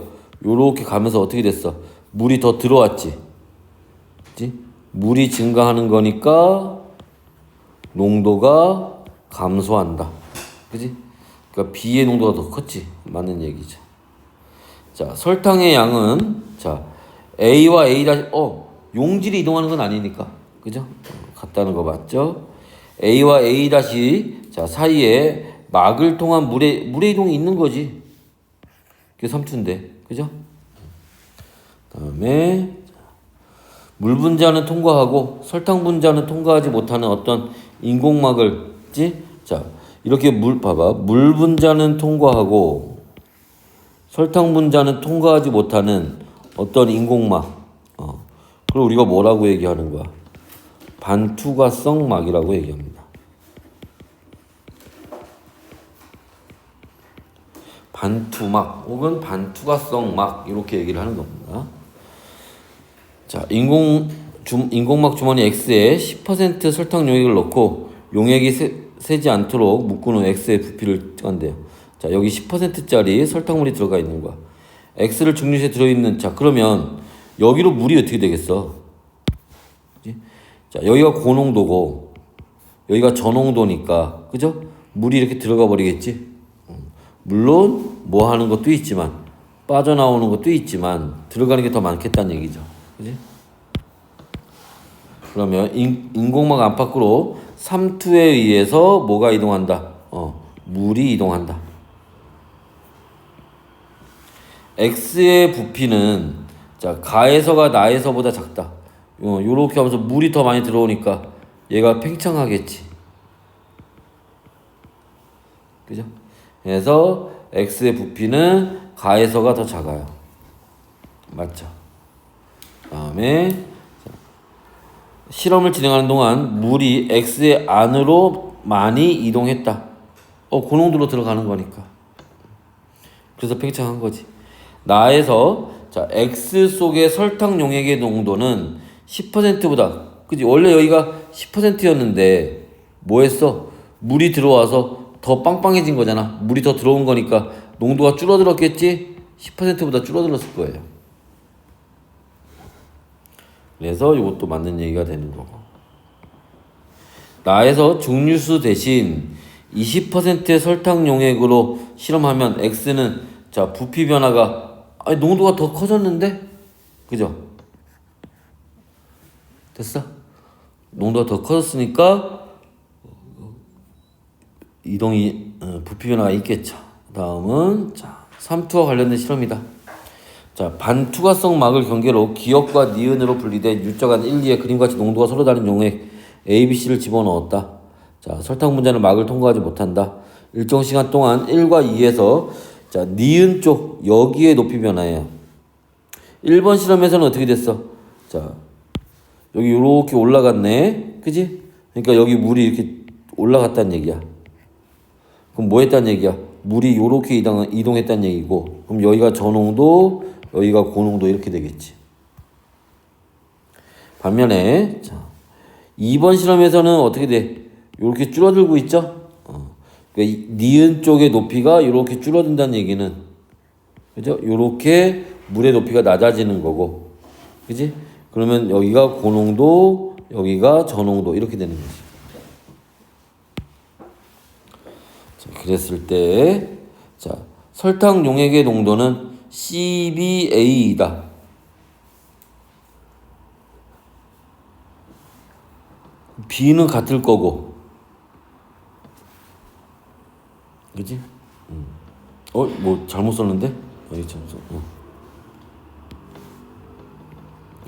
요렇게 가면서 어떻게 됐어? 물이 더 들어왔지. 그치? 물이 증가하는 거니까 농도가 감소한다. 그지? 그러니까 B의 농도가 더 컸지. 맞는 얘기죠. 설탕의 양은 A와 A 용질이 이동하는 건 아니니까. 그죠? 같다는 거 맞죠? A와 A 사이에 막을 통한 물의 이동이 있는 거지. 그게 삼투인데. 그죠? 다음에 물 분자는 통과하고 설탕 분자는 통과하지 못하는 어떤 인공막을, 이렇게 봐봐. 물 분자는 통과하고 설탕 분자는 통과하지 못하는 어떤 인공막. 그걸 우리가 뭐라고 얘기하는 거야? 반투과성 막이라고 얘기합니다. 반투막 혹은 반투과성막 이렇게 얘기를 하는 겁니다. 자, 인공막 주머니 X에 10% 설탕 용액을 넣고 용액이 새지 않도록 묶은 후 X의 부피를 짠대요. 자, 여기 10%짜리 설탕물이 들어가 있는 거야. X를 증류시에 들어있는, 자, 그러면 여기로 물이 어떻게 되겠어? 그치? 자, 여기가 고농도고 여기가 저농도니까, 그죠? 물이 이렇게 들어가 버리겠지? 물론 뭐 하는 것도 있지만 빠져나오는 것도 있지만 들어가는 게 더 많겠다는 얘기죠. 그지? 그러면 인공막 안팎으로 삼투에 의해서 뭐가 이동한다? 물이 이동한다. X의 부피는, 자, 가에서가 나에서보다 작다. 요렇게 하면서 물이 더 많이 들어오니까 얘가 팽창하겠지. 그죠? 그래서 X의 부피는 가에서가 더 작아요. 맞죠? 다음에 실험을 진행하는 동안 물이 X의 안으로 많이 이동했다. 고농도로 들어가는 거니까. 그래서 팽창한 거지. 나에서, 자, X 속의 설탕 용액의 농도는 10%보다, 그지? 원래 여기가 10%였는데 뭐 했어? 물이 들어와서 더 빵빵해진 거잖아. 물이 더 들어온 거니까 농도가 줄어들었겠지? 10%보다 줄어들었을 거예요. 그래서 이것도 맞는 얘기가 되는 거고. 나에서 증류수 대신 20%의 설탕 용액으로 실험하면 X는, 자, 부피 변화가, 농도가 더 커졌는데? 그죠? 됐어? 농도가 더 커졌으니까 부피 변화가 있겠죠. 다음은, 자, 삼투와 관련된 실험이다. 자, 반투과성 막을 경계로 기역과 니은으로 분리된 U자간 1, 2의 그림같이 농도가 서로 다른 용액 A, B, C를 집어넣었다. 자, 설탕 분자는 막을 통과하지 못한다. 일정 시간 동안 1과 2에서, 자, 니은 쪽 여기에 높이 변화해요. 1번 실험에서는 어떻게 됐어? 자, 여기 이렇게 올라갔네. 그지? 그러니까 여기 물이 이렇게 올라갔다는 얘기야. 그럼 뭐 했다는 얘기야? 물이 이렇게 이동했다는 얘기고, 그럼 여기가 저농도, 여기가 고농도 이렇게 되겠지. 반면에, 자, 2번 실험에서는 어떻게 돼? 이렇게 줄어들고 있죠? 그러니까 니은 쪽의 높이가 이렇게 줄어든다는 얘기는, 그죠? 이렇게 물의 높이가 낮아지는 거고, 그지? 그러면 여기가 고농도, 여기가 저농도 이렇게 되는 거지. 자, 그랬을 때, 자, 설탕 용액의 농도는 CBA이다. B는 같을 거고, 그지? 뭐 잘못 썼는데? 여기 잘못 썼.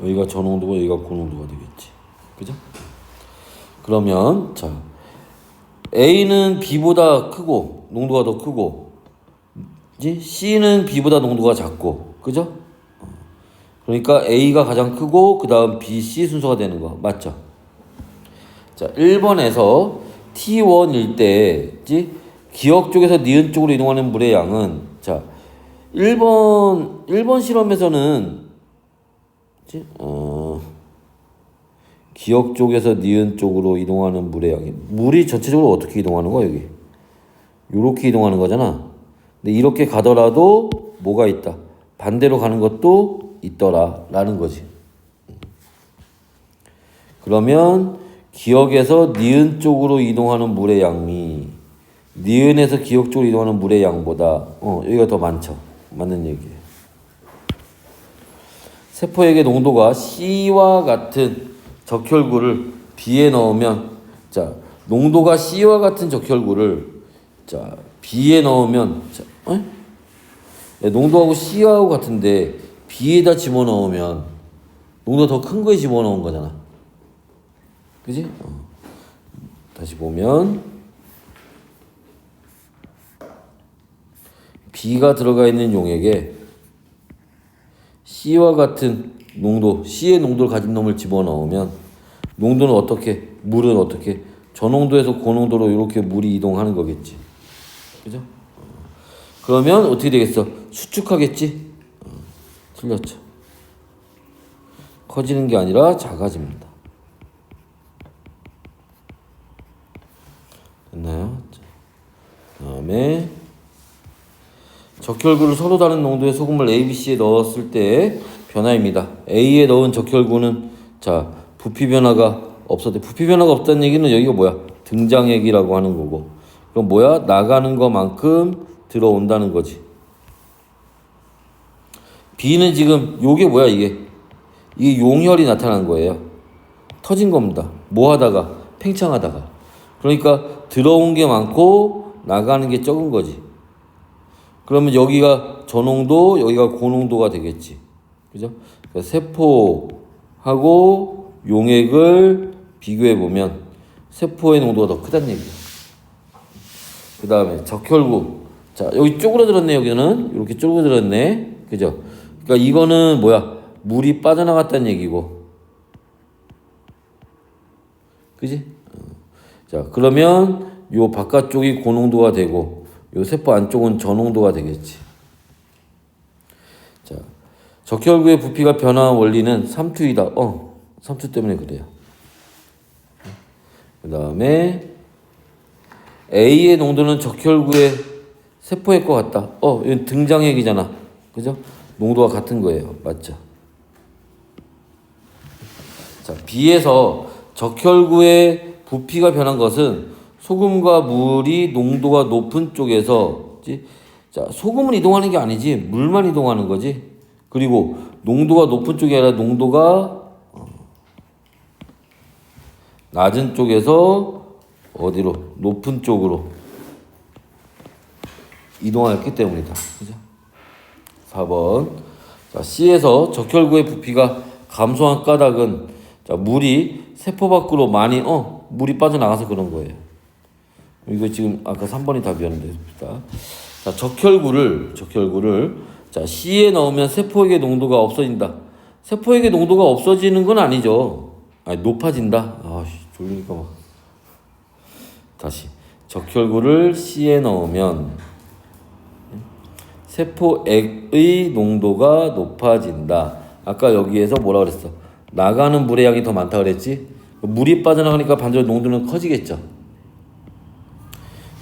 여기가 저농도고 여기가 고농도가 되겠지. 그죠? 그러면, 자, A는 B보다 크고 농도가 더 크고, 그지? C는 B보다 농도가 작고, 그죠? 그러니까 A가 가장 크고 그 다음 B, C 순서가 되는 거 맞죠? 자, 1번에서 T1일 때, 그지? 기역 쪽에서 니은 쪽으로 이동하는 물의 양은, 자, 1번 실험에서는, 그지? 기역 쪽에서 니은 쪽으로 이동하는 물의 양이, 물이 전체적으로 어떻게 이동하는 거야, 여기? 요렇게 이동하는 거잖아. 근데 이렇게 가더라도 뭐가 있다? 반대로 가는 것도 있더라 라는 거지. 그러면 기역에서 니은 쪽으로 이동하는 물의 양이 니은에서 기역 쪽으로 이동하는 물의 양보다 여기가 더 많죠. 맞는 얘기예요. 세포액의 농도가 C와 같은 적혈구를 B에 넣으면, 자, 농도가 C와 같은 적혈구를, 자, B에 넣으면, 자, 농도하고 C하고 같은데 B에다 집어넣으면 농도 더 큰 거에 집어넣은 거잖아. 그지? 다시 보면 B가 들어가 있는 용액에 C와 같은 농도, C의 농도를 가진 놈을 집어넣으면 농도는 어떻게, 물은 어떻게, 저농도에서 고농도로 이렇게 물이 이동하는 거겠지. 그죠? 그러면 어떻게 되겠어? 수축하겠지? 틀렸죠. 커지는 게 아니라 작아집니다. 됐나요? 그 다음에 적혈구를 서로 다른 농도의 소금을 A, B, C에 넣었을 때 변화입니다. A에 넣은 적혈구는 자 부피 변화가 없었대. 부피 변화가 없다는 얘기는 여기가 뭐야? 등장액이라고 하는 거고. 그럼 뭐야? 나가는 것만큼 들어온다는 거지. B는 지금 요게 뭐야 이게 용혈이 나타난 거예요. 터진 겁니다. 뭐 하다가? 팽창하다가. 그러니까 들어온 게 많고 나가는 게 적은 거지. 그러면 여기가 저농도, 여기가 고농도가 되겠지. 그죠? 그러니까 세포하고 용액을 비교해 보면 세포의 농도가 더 크다는 얘기야. 그 다음에 적혈구. 자, 여기 쪼그라들었네, 여기는. 이렇게 쪼그라들었네. 그죠? 그러니까 이거는 뭐야? 물이 빠져나갔다는 얘기고. 그지? 자, 그러면 요 바깥쪽이 고농도가 되고 요 세포 안쪽은 저농도가 되겠지. 자, 적혈구의 부피가 변화한 원리는 삼투이다. 삼투 때문에 그래요. 그 다음에 A의 농도는 적혈구의 세포의 것 같다. 이건 등장액이잖아. 그죠? 농도가 같은 거예요. 맞죠? 자, B에서 적혈구의 부피가 변한 것은 소금과 물이 농도가 높은 쪽에서, 자, 소금은 이동하는 게 아니지, 물만 이동하는 거지. 그리고 농도가 높은 쪽이 아니라 농도가 낮은 쪽에서 어디로? 높은 쪽으로 이동하였기 때문이다. 그죠? 4번. 자, C에서 적혈구의 부피가 감소한 까닭은 자, 물이 세포 밖으로 많이 물이 빠져나가서 그런 거예요. 이거 지금 아까 3번이 답이었는데. 자, 적혈구를 자, C에 넣으면 세포액의 농도가 없어진다. 세포액의 농도가 없어지는 건 아니죠. 아니, 높아진다. 졸리니까 막. 다시. 적혈구를 C에 넣으면 세포액의 농도가 높아진다. 아까 여기에서 뭐라 그랬어? 나가는 물의 양이 더 많다 그랬지? 물이 빠져나가니까 반대로 농도는 커지겠죠.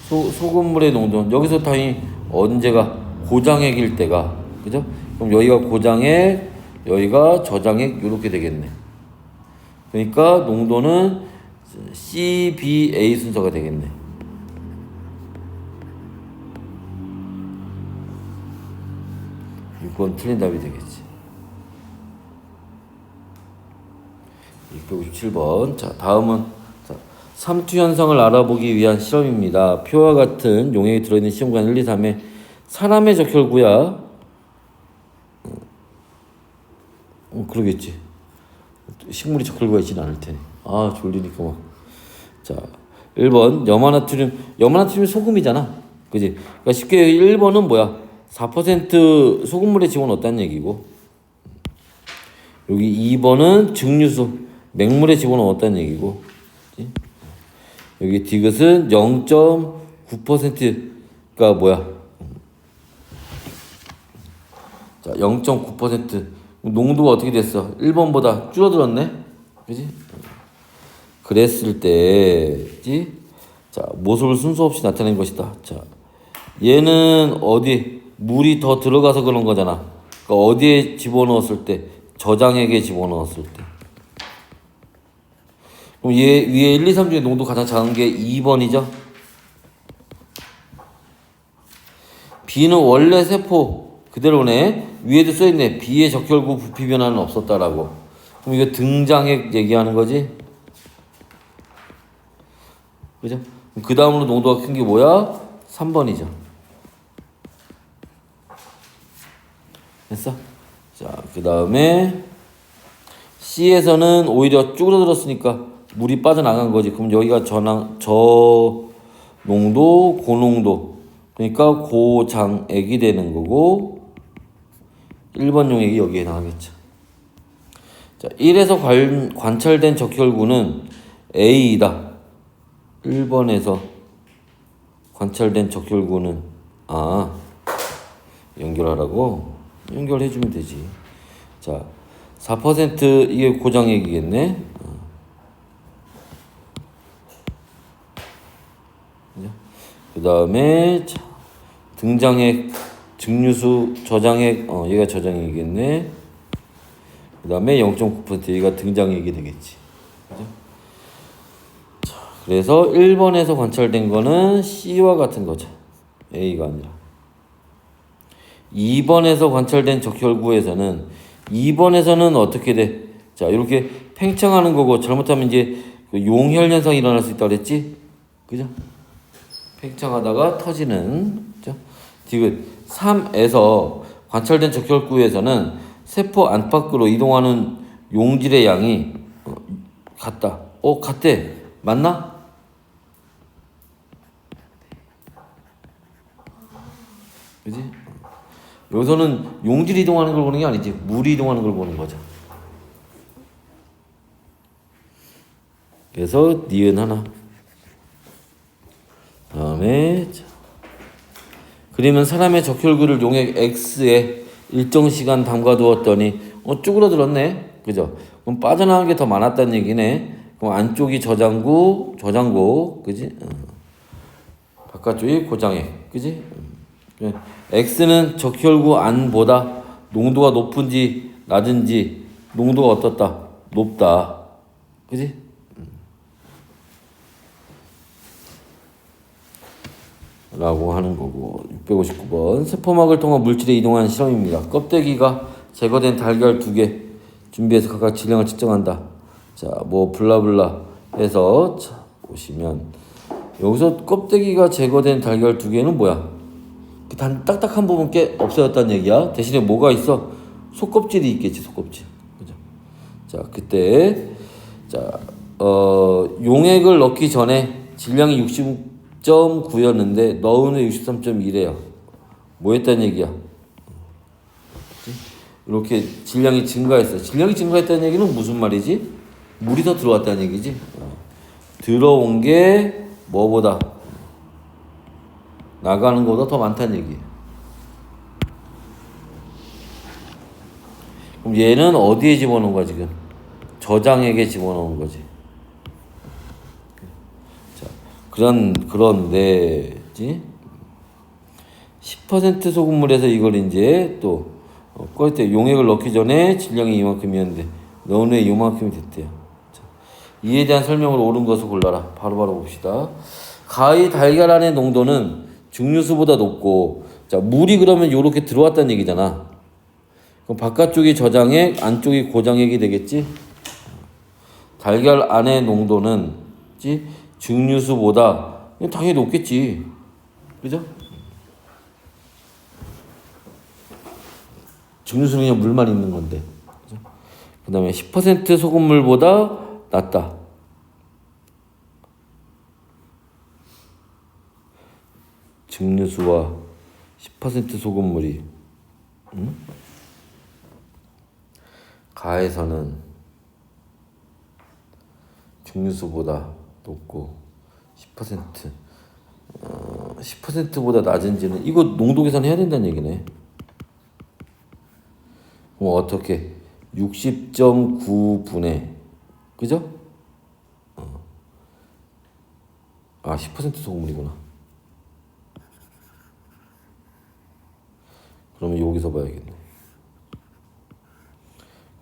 소금물의 농도는 여기서 당연히 언제가 고장액일 때가, 그죠? 그럼 여기가 고장액, 여기가 저장액 이렇게 되겠네. 그러니까 농도는 C, B, A 순서가 되겠네. 6번 틀린 답이 되겠지. 257번. 자, 다음은 자, 삼투 현상을 알아보기 위한 실험입니다. 표와 같은 용액이 들어있는 시험관 1, 2, 3에 사람의 적혈구야. 그러겠지. 식물이 적혈구가 있지는 않을 테니. 졸리니까 막. 자, 1번 염화나트륨이 소금이잖아. 그지? 그러니까 쉽게 1번은 뭐야? 4% 소금물에 집어넣었다는 얘기고, 여기 2번은 증류수 맹물에 집어넣었다는 얘기고, 그치? 여기 디귿은 0.9%가 뭐야? 자, 0.9% 농도가 어떻게 됐어? 1번보다 줄어들었네? 그지? 그랬을 때, 그지? 자, 모습을 순서 없이 나타낸 것이다. 자, 얘는 어디? 물이 더 들어가서 그런 거잖아. 그러니까 어디에 집어넣었을 때? 저장액에 집어넣었을 때. 그럼 얘 위에 1, 2, 3 중에 농도 가장 작은 게 2번이죠? B는 원래 세포 그대로네. 위에도 써있네. B의 적혈구 부피 변화는 없었다라고. 그럼 이거 등장액 얘기하는 거지? 그죠? 그 다음으로 농도가 큰 게 뭐야? 3번이죠. 됐어? 자, 그 다음에 C에서는 오히려 쭈그러들었으니까 물이 빠져나간 거지. 그럼 여기가 저농도, 고농도. 그러니까 고장액이 되는 거고 1번 용액이 여기에 나가겠죠. 자, 1에서 관찰된 적혈구는 A이다. 1번에서 관찰된 적혈구는 연결하라고 연결해주면 되지. 자, 4% 이게 고장액이겠네. 그 다음에 등장액, 증류수, 저장액, 얘가 저장액이겠네. 그 다음에 0.9% 얘가 등장액이 되겠지. 그죠? 자, 그래서 1번에서 관찰된 거는 C와 같은 거죠. A가 아니라. 2번에서 관찰된 적혈구에서는 2번에서는 어떻게 돼? 자, 이렇게 팽창하는 거고 잘못하면 이제 그 용혈 현상이 일어날 수 있다고 그랬지? 그죠? 팽창하다가 터지는. 그죠? 디귿 3에서 관찰된 적혈구에서는 세포 안팎으로 이동하는 용질의 양이 같다. 같대. 맞나? 그지? 여기서는 용질이 이동하는 걸 보는 게 아니지. 물이 이동하는 걸 보는 거죠. 그래서 니은 하나. 다음에 그러면 사람의 적혈구를 용액 X에 일정 시간 담가두었더니 쭈그러들었네. 그죠? 그럼 빠져나간 게 더 많았다는 얘기네. 그럼 안쪽이 저장고, 그지? 바깥쪽이 고장액, 그지? X는 적혈구 안보다 농도가 높은지 낮은지 농도가 어떻다? 높다, 그지? 라고 하는 거고. 659번 세포막을 통한 물질에 이동하는 실험입니다. 껍데기가 제거된 달걀 2개 준비해서 각각 질량을 측정한다. 자, 뭐 블라블라 해서 자, 보시면 여기서 껍데기가 제거된 달걀 2개는 뭐야? 단 딱딱한 부분 꽤 없어졌다는 얘기야. 대신에 뭐가 있어? 속껍질이 있겠지. 속껍질. 그죠? 자, 그때 자, 용액을 넣기 전에 질량이 60.9였는데 넣은 후 63.1이래요. 뭐 했다는 얘기야? 이렇게 질량이 증가했어. 질량이 증가했다는 얘기는 무슨 말이지? 물이 더 들어왔다는 얘기지. 들어온 게 뭐보다 나가는 것보다 더 많다는 얘기예요. 그럼 얘는 어디에 집어넣은 거야 지금? 저장액에 집어넣은 거지. 자, 그런데 10% 소금물에서 이걸 이제 또 꺼낼 때 용액을 넣기 전에 질량이 이만큼이었는데 넣은 후에 이만큼이 됐대요. 자, 이에 대한 설명을 옳은 것을 골라라. 바로바로 봅시다. 가의 달걀 안의 농도는 증류수보다 높고, 자, 물이 그러면 이렇게 들어왔다는 얘기잖아. 그럼 바깥쪽이 저장액, 안쪽이 고장액이 되겠지? 달걀 안의 농도는 증류수보다 당연히 높겠지. 그죠? 증류수는 그냥 물만 있는 건데. 그 다음에 10% 소금물보다 낫다. 증류수와 10% 소금물이 가에서는 증류수보다 높고 10%보다 낮은지는 이거 농도 계산해야 된다는 얘기네. 그럼 어떻게 60.9분의 그죠? 10% 소금물이구나. 그러면 여기서 봐야겠네.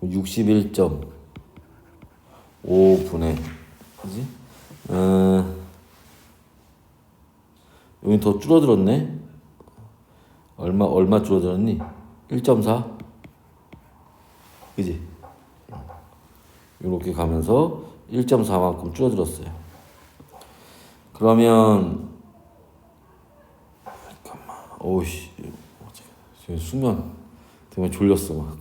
61.5분의 그지? 여기 더 줄어들었네. 얼마 줄어들었니? 1.4 그지? 이렇게 가면서 1.4만큼 줄어들었어요. 그러면 잠깐만. 오우씨. 수면 때문에 졸렸어 막.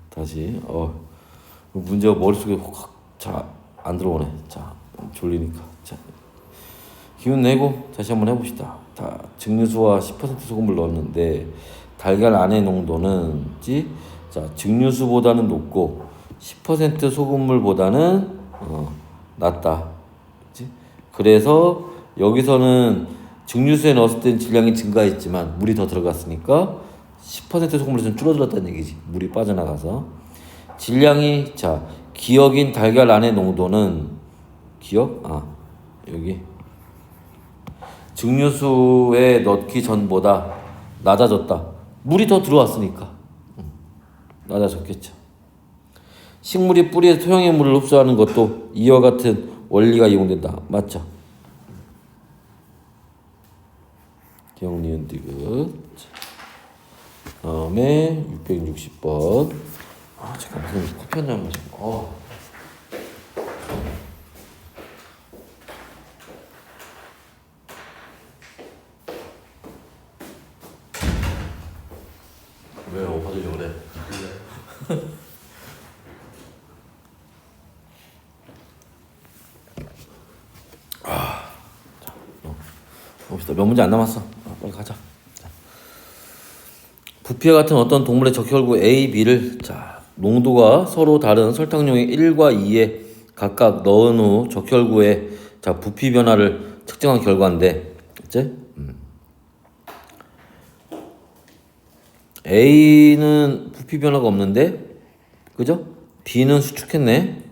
다시 문제가 머릿속에 잘 안 들어오네. 자, 졸리니까. 자, 기운 내고 다시 한번 해봅시다. 자, 증류수와 10% 소금을 넣었는데 달걀 안의 농도는 자, 증류수보다는 높고 10% 소금물보다는 낮다. 그치? 그래서 여기서는 증류수에 넣었을 때는 질량이 증가했지만 물이 더 들어갔으니까 10% 소금물이 좀 줄어들었다는 얘기지. 물이 빠져나가서. 질량이 자 기억인 달걀 안의 농도는 여기 증류수에 넣기 전보다 낮아졌다. 물이 더 들어왔으니까 낮아졌겠죠. 식물이 뿌리에 토양의 물을 흡수하는 것도 이와 같은 원리가 이용된다. 맞죠? 기억 니은 디귿. 다음에 660번. 잠깐만 선생님 커피 한잔 마시고. 왜 오빠들이 그래? 봅시다. 몇 문제 안 남았어. 빨리 가자. 부피와 같은 어떤 동물의 적혈구 A, B를 농도가 서로 다른 설탕용의 1과 2에 각각 넣은 후 적혈구의 부피 변화를 측정한 결과인데, 그치? A는 부피 변화가 없는데, 그죠? B는 수축했네.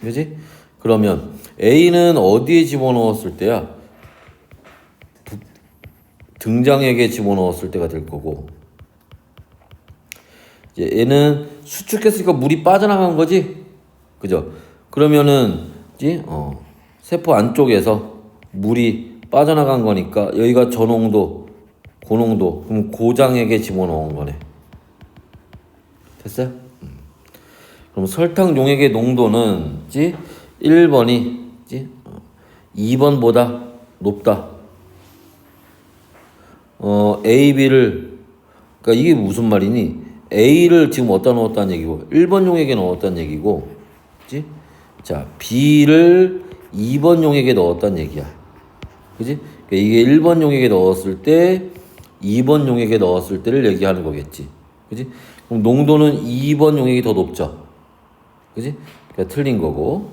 그지? 그러면 A는 어디에 집어넣었을 때야? 등장액에 집어넣었을 때가 될 거고, 이제 얘는 수축했으니까 물이 빠져나간 거지, 그죠? 그러면은 세포 안쪽에서 물이 빠져나간 거니까 여기가 저농도, 고농도, 그럼 고장액에 집어넣은 거네. 됐어요? 그럼 설탕 용액의 농도는 1번이 2번보다 높다. A, B를, 그러니까 이게 무슨 말이니? A를 지금 어디다 넣었다는 얘기고, 1번 용액에 넣었다는 얘기고, 그치? 자, B를 2번 용액에 넣었다는 얘기야. 그치? 그러니까 이게 1번 용액에 넣었을 때, 2번 용액에 넣었을 때를 얘기하는 거겠지. 그치? 그럼 농도는 2번 용액이 더 높죠. 그치? 그러니까 틀린 거고.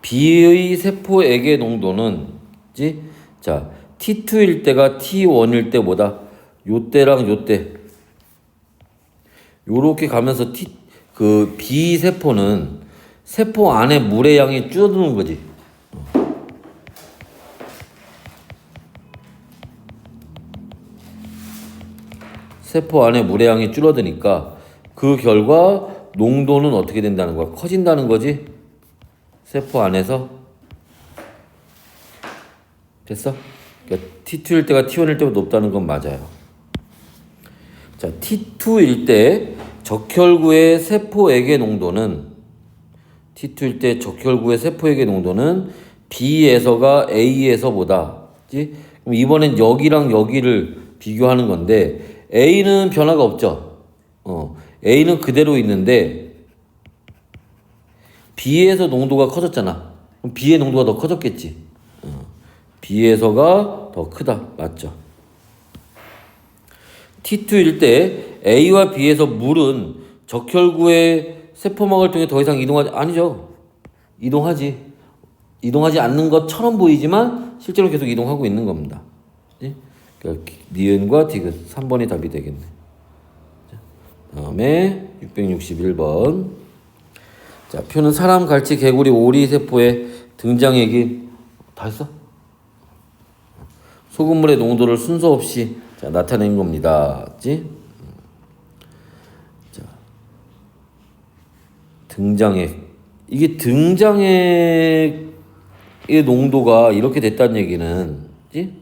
B의 세포액의 농도는, 그치? 자, T2일 때가 T1일 때보다 요때랑 요때 요렇게 가면서 B 세포는 세포 안에 물의 양이 줄어드는 거지. 세포 안에 물의 양이 줄어드니까 그 결과 농도는 어떻게 된다는 거야? 커진다는 거지. 세포 안에서. 됐어? 그러니까 T2일 때가 T1일 때보다 높다는 건 맞아요. 자, T2일 때 적혈구의 세포액의 농도는 T2일 때 적혈구의 세포액의 농도는 B에서가 A에서보다, 그치? 그럼 이번엔 여기랑 여기를 비교하는 건데 A는 변화가 없죠. A는 그대로 있는데 B에서 농도가 커졌잖아. 그럼 B의 농도가 더 커졌겠지. B에서가 더 크다. 맞죠? T2일 때 A와 B에서 물은 적혈구의 세포막을 통해 더 이상 아니죠. 이동하지 않는 것처럼 보이지만 실제로 계속 이동하고 있는 겁니다. 그러니까 니은과 디귿 3번이 답이 되겠네. 다음에 661번. 자, 표는 사람, 갈치, 개구리, 오리 세포의 등장액이 다 했어? 소금물의 농도를 순서 없이 나타낸 겁니다. 그치? 자, 등장액. 이게 등장액의 농도가 이렇게 됐다는 얘기는, 그치?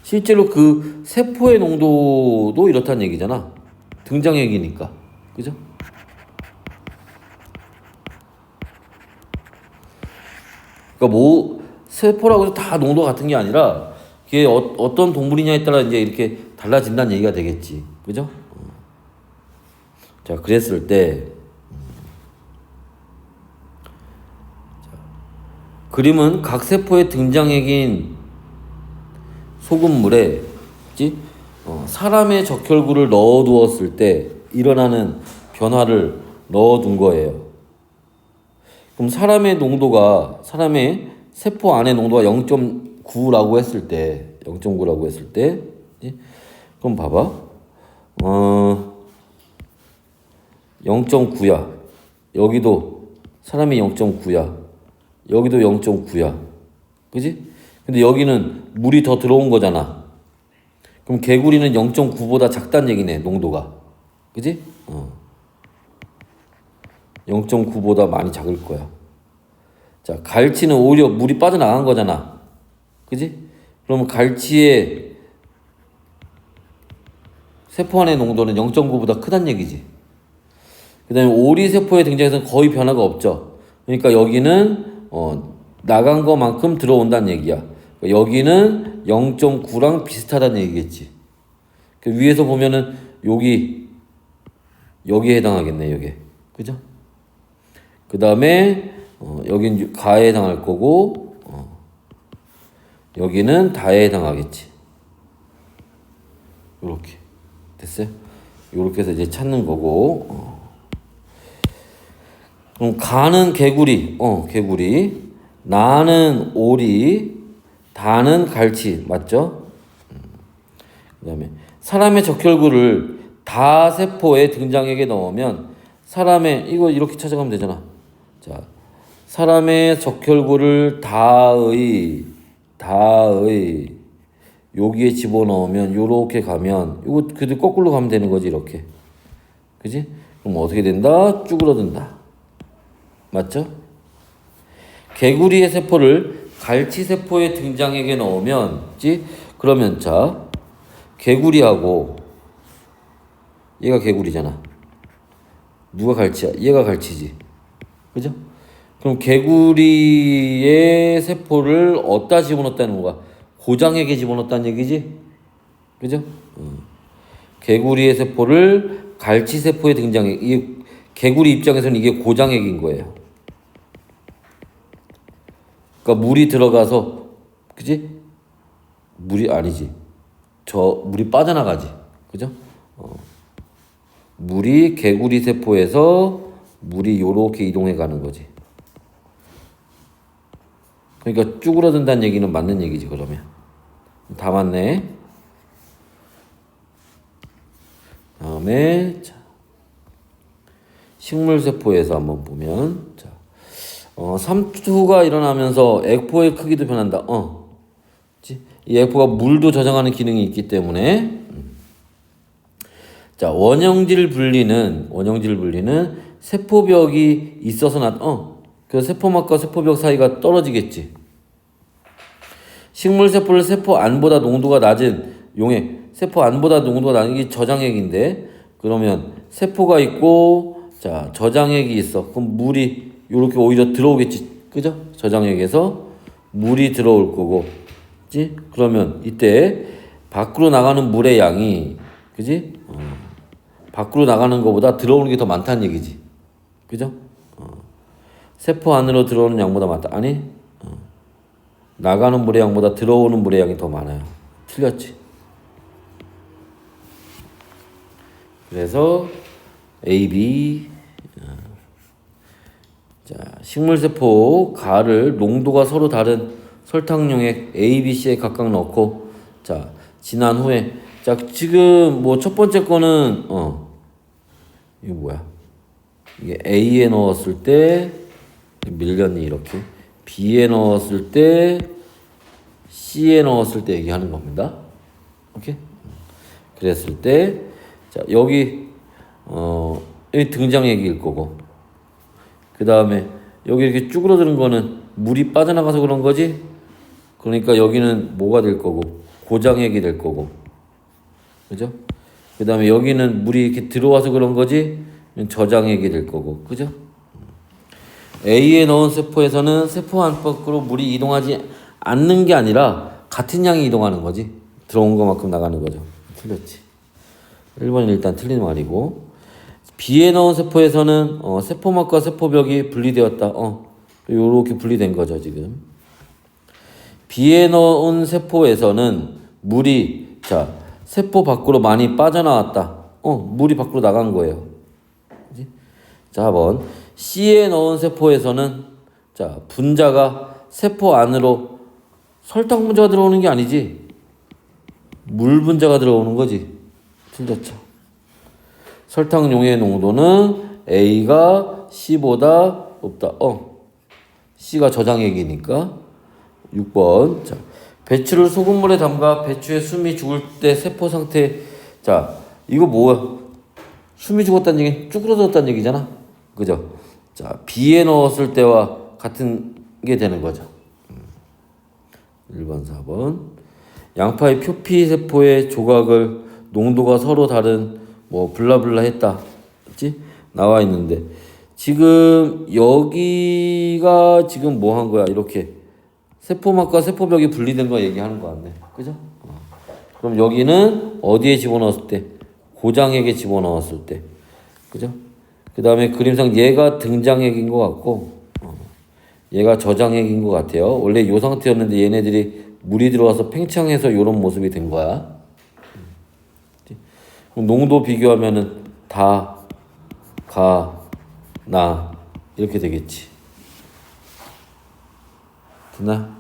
실제로 그 세포의 농도도 이렇다는 얘기잖아. 등장액이니까. 그죠? 그러니까 세포라고 해서 다 농도가 같은 게 아니라 그게 어떤 동물이냐에 따라 이제 이렇게 달라진다는 얘기가 되겠지. 그죠? 자, 그랬을 때, 그림은 각 세포의 등장액인 소금물에, 그치? 사람의 적혈구를 넣어두었을 때 일어나는 변화를 넣어둔 거예요. 그럼 사람의 세포 안에 농도가 0.9라고 했을 때, 0.9라고 했을 때, 그지? 그럼 봐봐. 0.9야. 여기도 사람이 0.9야. 여기도 0.9야. 그지? 근데 여기는 물이 더 들어온 거잖아. 그럼 개구리는 0.9보다 작다는 얘기네, 농도가. 그지? 0.9보다 많이 작을 거야. 자, 갈치는 오히려 물이 빠져나간 거잖아. 그지? 그러면 갈치의 세포 안의 농도는 0.9보다 크다는 얘기지. 그 다음에 오리 세포의 등장에서는 거의 변화가 없죠. 그러니까 여기는 나간 것만큼 들어온다는 얘기야. 그러니까 여기는 0.9랑 비슷하다는 얘기겠지. 그 위에서 보면은 여기에 해당하겠네, 여기. 그죠? 그 다음에 여긴 가에 해당할 거고 여기는 다에 해당하겠지. 요렇게 됐어요? 요렇게 해서 이제 찾는 거고 그럼 가는 개구리, 개구리, 나는 오리, 다는 갈치, 맞죠? 그 다음에 사람의 적혈구를 다 세포에 등장액에 넣으면 이거 이렇게 찾아가면 되잖아. 자, 사람의 적혈구를 다의 여기에 집어넣으면 요렇게 가면 이거 그대로 거꾸로 가면 되는 거지, 이렇게. 그지? 그럼 어떻게 된다? 쭈그러든다. 맞죠? 개구리의 세포를 갈치 세포의 등장액에 넣으면, 그러면 자, 개구리하고 얘가 개구리잖아. 누가 갈치야? 얘가 갈치지. 그죠? 그럼 개구리의 세포를 어디다 집어넣었다는 거야? 고장액에 집어넣었다는 얘기지? 그죠? 개구리의 세포를 갈치 세포의 등장액, 이 개구리 입장에서는 이게 고장액인 거예요. 그러니까 물이 들어가서, 그지? 물이 아니지. 물이 빠져나가지. 그죠? 물이 개구리 세포에서 물이 요렇게 이동해 가는 거지. 그러니까 쭈그러든다는 얘기는 맞는 얘기지, 그러면. 다 맞네. 다음에, 자, 식물세포에서 한번 보면, 자, 삼투가 일어나면서 액포의 크기도 변한다. 이 액포가 물도 저장하는 기능이 있기 때문에, 자, 원형질 분리는 세포벽이 있어서 그 세포막과 세포벽 사이가 떨어지겠지. 식물세포를 세포 안보다 농도가 낮은 세포 안보다 농도가 낮은 게 저장액인데, 그러면 세포가 있고, 자, 저장액이 있어. 그럼 물이 요렇게 오히려 들어오겠지. 그죠? 저장액에서 물이 들어올 거고, 그지? 그러면 이때 밖으로 나가는 물의 양이, 그지? 밖으로 나가는 것보다 들어오는 게 더 많다는 얘기지. 그죠? 세포 안으로 들어오는 양보다 많다. 아니, 나가는 물의 양보다 들어오는 물의 양이 더 많아요. 틀렸지. 그래서 A, B. 자, 식물세포 가를 농도가 서로 다른 설탕용액 A, B, C에 각각 넣고, 자, 지난 후에, 자, 지금 뭐 첫 번째 거는 이거 뭐야? 이게 A에 넣었을 때 밀렸니, 이렇게. B에 넣었을 때, C에 넣었을 때 얘기하는 겁니다. 오케이? 그랬을 때, 자, 여기 등장액일 거고, 그 다음에 여기 이렇게 쭈그러드는 거는 물이 빠져나가서 그런 거지? 그러니까 여기는 뭐가 될 거고, 고장액이 될 거고. 그죠? 그 다음에 여기는 물이 이렇게 들어와서 그런 거지? 저장액이 될 거고. 그죠? A에 넣은 세포에서는 세포 안팎으로 물이 이동하지 않는 게 아니라 같은 양이 이동하는 거지. 들어온 것만큼 나가는 거죠. 틀렸지. 1번은 일단 틀린 말이고, B에 넣은 세포에서는 세포막과 세포벽이 분리되었다. 요렇게 분리된 거죠, 지금. B에 넣은 세포에서는 물이, 자, 세포 밖으로 많이 빠져나왔다. 물이 밖으로 나간 거예요. 그치? 자, 한번 C에 넣은 세포에서는, 자, 분자가 세포 안으로 설탕 분자가 들어오는 게 아니지. 물 분자가 들어오는 거지. 틀렸죠. 설탕용의 농도는 A가 C보다 높다. C가 저장액이니까 6번. 자, 배추를 소금물에 담가 배추의 숨이 죽을 때 세포 상태. 자, 이거 뭐야? 숨이 죽었다는 얘기는 쭈그러들었다는 얘기잖아. 그죠? 자, 비에 넣었을 때와 같은 게 되는 거죠. 1번, 4번. 양파의 표피 세포의 조각을 농도가 서로 다른 뭐 블라블라 했다. 그치? 나와 있는데 지금 여기가 지금 뭐 한 거야? 이렇게 세포막과 세포벽이 분리된 거 얘기하는 거 같네. 그죠? 그럼 여기는 어디에 집어넣었을 때? 고장액에 집어넣었을 때. 그죠? 그 다음에 그림상 얘가 등장액인 것 같고 얘가 저장액인 것 같아요. 원래 이 상태였는데 얘네들이 물이 들어와서 팽창해서 이런 모습이 된 거야. 농도 비교하면은 다, 가, 나 이렇게 되겠지. 됐나?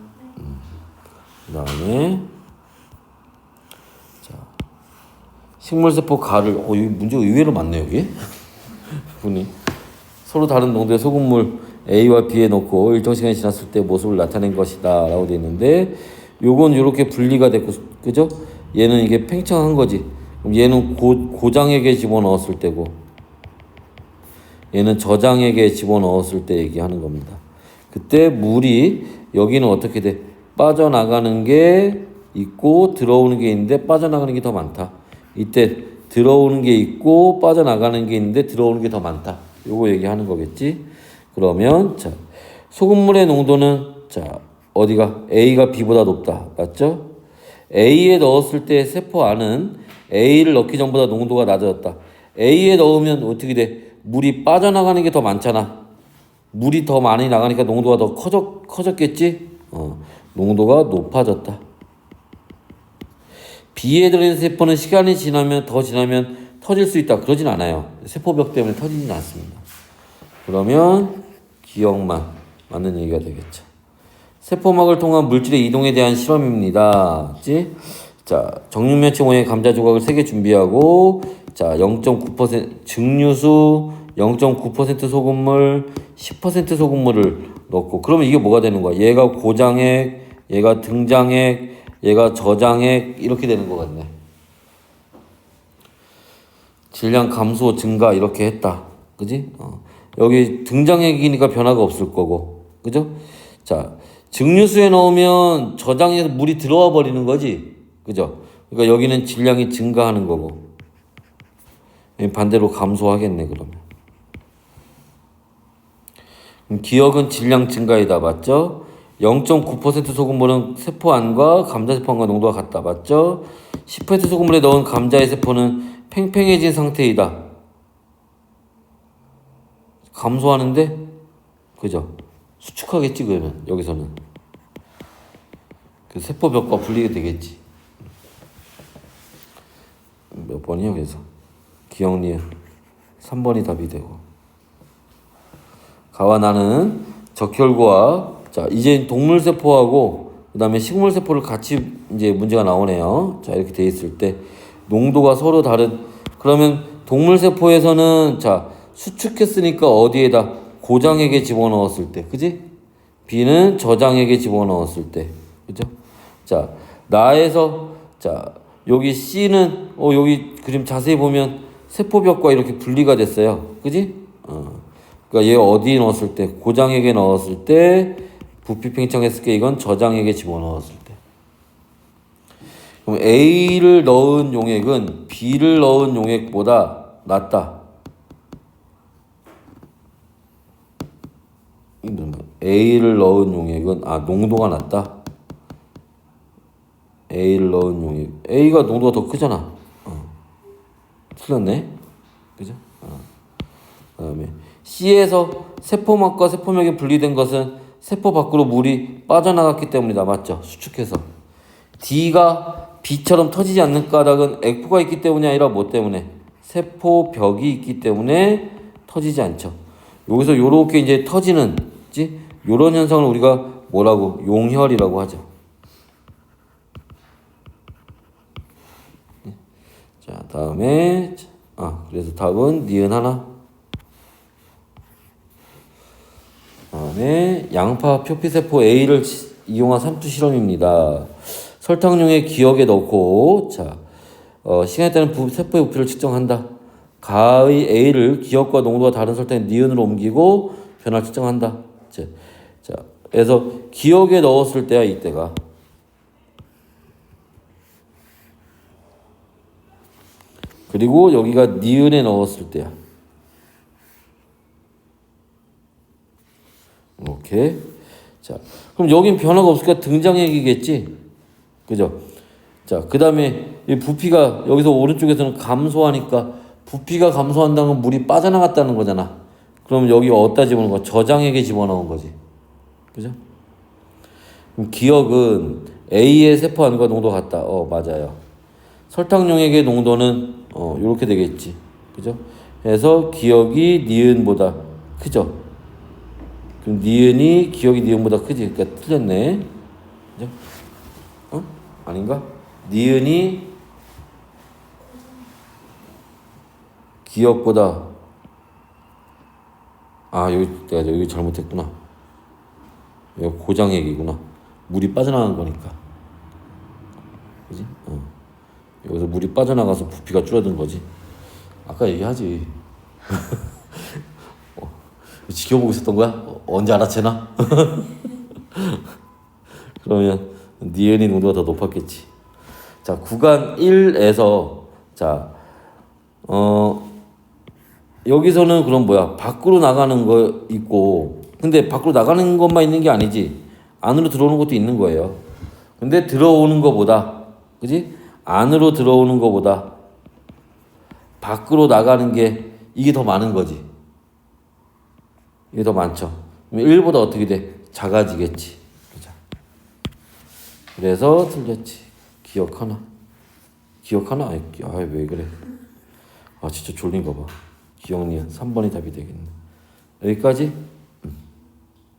그 다음에 자 식물세포 가를 여기 문제 의외로 많네 여기. 분이 서로 다른 농도의 소금물 A와 B에 넣고 일정 시간이 지났을 때 모습을 나타낸 것이다 라고 되어 있는데 요건 이렇게 분리가 됐고 그죠? 얘는 이게 팽창한 거지. 그럼 얘는 고장액에 집어넣었을 때고 얘는 저장액에 집어넣었을 때 얘기하는 겁니다. 그때 물이 여기는 어떻게 돼? 빠져나가는 게 있고 들어오는 게 있는데 빠져나가는 게 더 많다. 이때 들어오는 게 있고 빠져나가는 게 있는데 들어오는 게 더 많다. 요거 얘기하는 거겠지. 그러면 자 소금물의 농도는 자 어디가 A가 B보다 높다. 맞죠? A에 넣었을 때 세포 안은 A를 넣기 전보다 농도가 낮아졌다. A에 넣으면 어떻게 돼? 물이 빠져나가는 게 더 많잖아. 물이 더 많이 나가니까 농도가 더 커졌겠지? 농도가 높아졌다. B에 들어있는 세포는 시간이 지나면 터질 수 있다. 그러진 않아요. 세포벽 때문에 터지진 않습니다. 그러면 기억만 맞는 얘기가 되겠죠. 세포막을 통한 물질의 이동에 대한 실험입니다. 그치? 자, 정육면체 모양의 감자 조각을 3개 준비하고 자, 0.9% 증류수, 0.9% 소금물, 10% 소금물을 넣고 그러면 이게 뭐가 되는 거야? 얘가 고장액, 얘가 등장액, 얘가 저장액 이렇게 되는 것 같네. 질량 감소, 증가 이렇게 했다. 그지? 여기 등장액이니까 변화가 없을 거고. 그죠? 자, 증류수에 넣으면 저장에서 물이 들어와 버리는 거지. 그죠? 그러니까 여기는 질량이 증가하는 거고. 반대로 감소하겠네, 그러면. 기억은 질량 증가이다. 맞죠? 0.9% 소금물은 세포 안과 감자세포 안과 농도가 같다. 맞죠? 10% 소금물에 넣은 감자의 세포는 팽팽해진 상태이다. 감소하는데? 그죠? 수축하겠지, 그러면, 여기서는. 그 세포벽과 분리가 되겠지. 몇 번이야, 그래서? 기억리에 3번이 답이 되고. 가와 나는 적혈구와 자, 이제 동물세포하고 그 다음에 식물세포를 같이 이제 문제가 나오네요. 자, 이렇게 돼 있을 때 농도가 서로 다른 그러면 동물세포에서는 자, 수축했으니까 어디에다 고장액에 집어넣었을 때, 그지? B는 저장액에 집어넣었을 때, 그죠? 자, 나에서 자, 여기 C는 여기 그림 자세히 보면 세포벽과 이렇게 분리가 됐어요. 그지? 그러니까 얘 어디에 넣었을 때? 고장액에 넣었을 때 부피 팽창했을 때 이건 저장액에 집어넣었을 때. 그럼 A를 넣은 용액은 B를 넣은 용액보다 낫다. A를 넣은 용액은 농도가 낮다. A를 넣은 용액. A가 농도가 더 크잖아. 틀렸네. 그죠? 그 다음에 C에서 세포막과 세포맥이 분리된 것은 세포 밖으로 물이 빠져나갔기 때문이다. 맞죠? 수축해서. D가 B처럼 터지지 않는 까닭은 F가 있기 때문이 아니라 뭐 때문에? 세포벽이 있기 때문에 터지지 않죠. 여기서 요렇게 이제 터지는, 요런 현상을 우리가 뭐라고? 용혈이라고 하죠. 자, 다음에 그래서 답은 니은 하나. 다음에 양파 표피세포 A를 이용한 삼투 실험입니다. 설탕용의 기억에 넣고 시간에 따른 세포의 부피를 측정한다. 가의 A를 기억과 농도가 다른 설탕의 니은으로 옮기고 변화를 측정한다. 그래서 기억에 넣었을 때야 이때가. 그리고 여기가 니은에 넣었을 때야. 이렇게. 자, 그럼 여긴 변화가 없으니까 등장액이겠지? 그죠? 자, 그 다음에 이 부피가 여기서 오른쪽에서는 감소하니까 부피가 감소한다는 건 물이 빠져나갔다는 거잖아. 그럼 여기 어디다 집어넣은 거야? 저장액에 집어넣은 거지. 그죠? 그럼 기억은 A의 세포 안과 농도가 같다. 맞아요. 설탕용액의 농도는 이렇게 되겠지. 그죠? 그래서 기억이 니은보다 크죠? 그럼 니은이 기억이 니은보다 크지. 그러니까 틀렸네. 그죠? 아닌가? 니은이 기억보다 내가 여기 잘못했구나. 여기 고장액이구나. 물이 빠져나간 거니까. 그지? 여기서 물이 빠져나가서 부피가 줄어든 거지. 아까 얘기하지. 지켜보고 있었던 거야? 언제 알아채나? 그러면 니은이 농도가 더 높았겠지. 자, 구간 1에서 여기서는 그럼 뭐야? 밖으로 나가는 거 있고, 근데 밖으로 나가는 것만 있는 게 아니지. 안으로 들어오는 것도 있는 거예요. 근데 들어오는 거보다, 그지? 안으로 들어오는 거보다 밖으로 나가는 게 이게 더 많은 거지. 이게 더 많죠. 1보다 어떻게 돼? 작아지겠지. 그래서 틀렸지. 기억하나? 왜 그래? 진짜 졸린 거 봐. 기억 니은 3번이 답이 되겠네. 여기까지?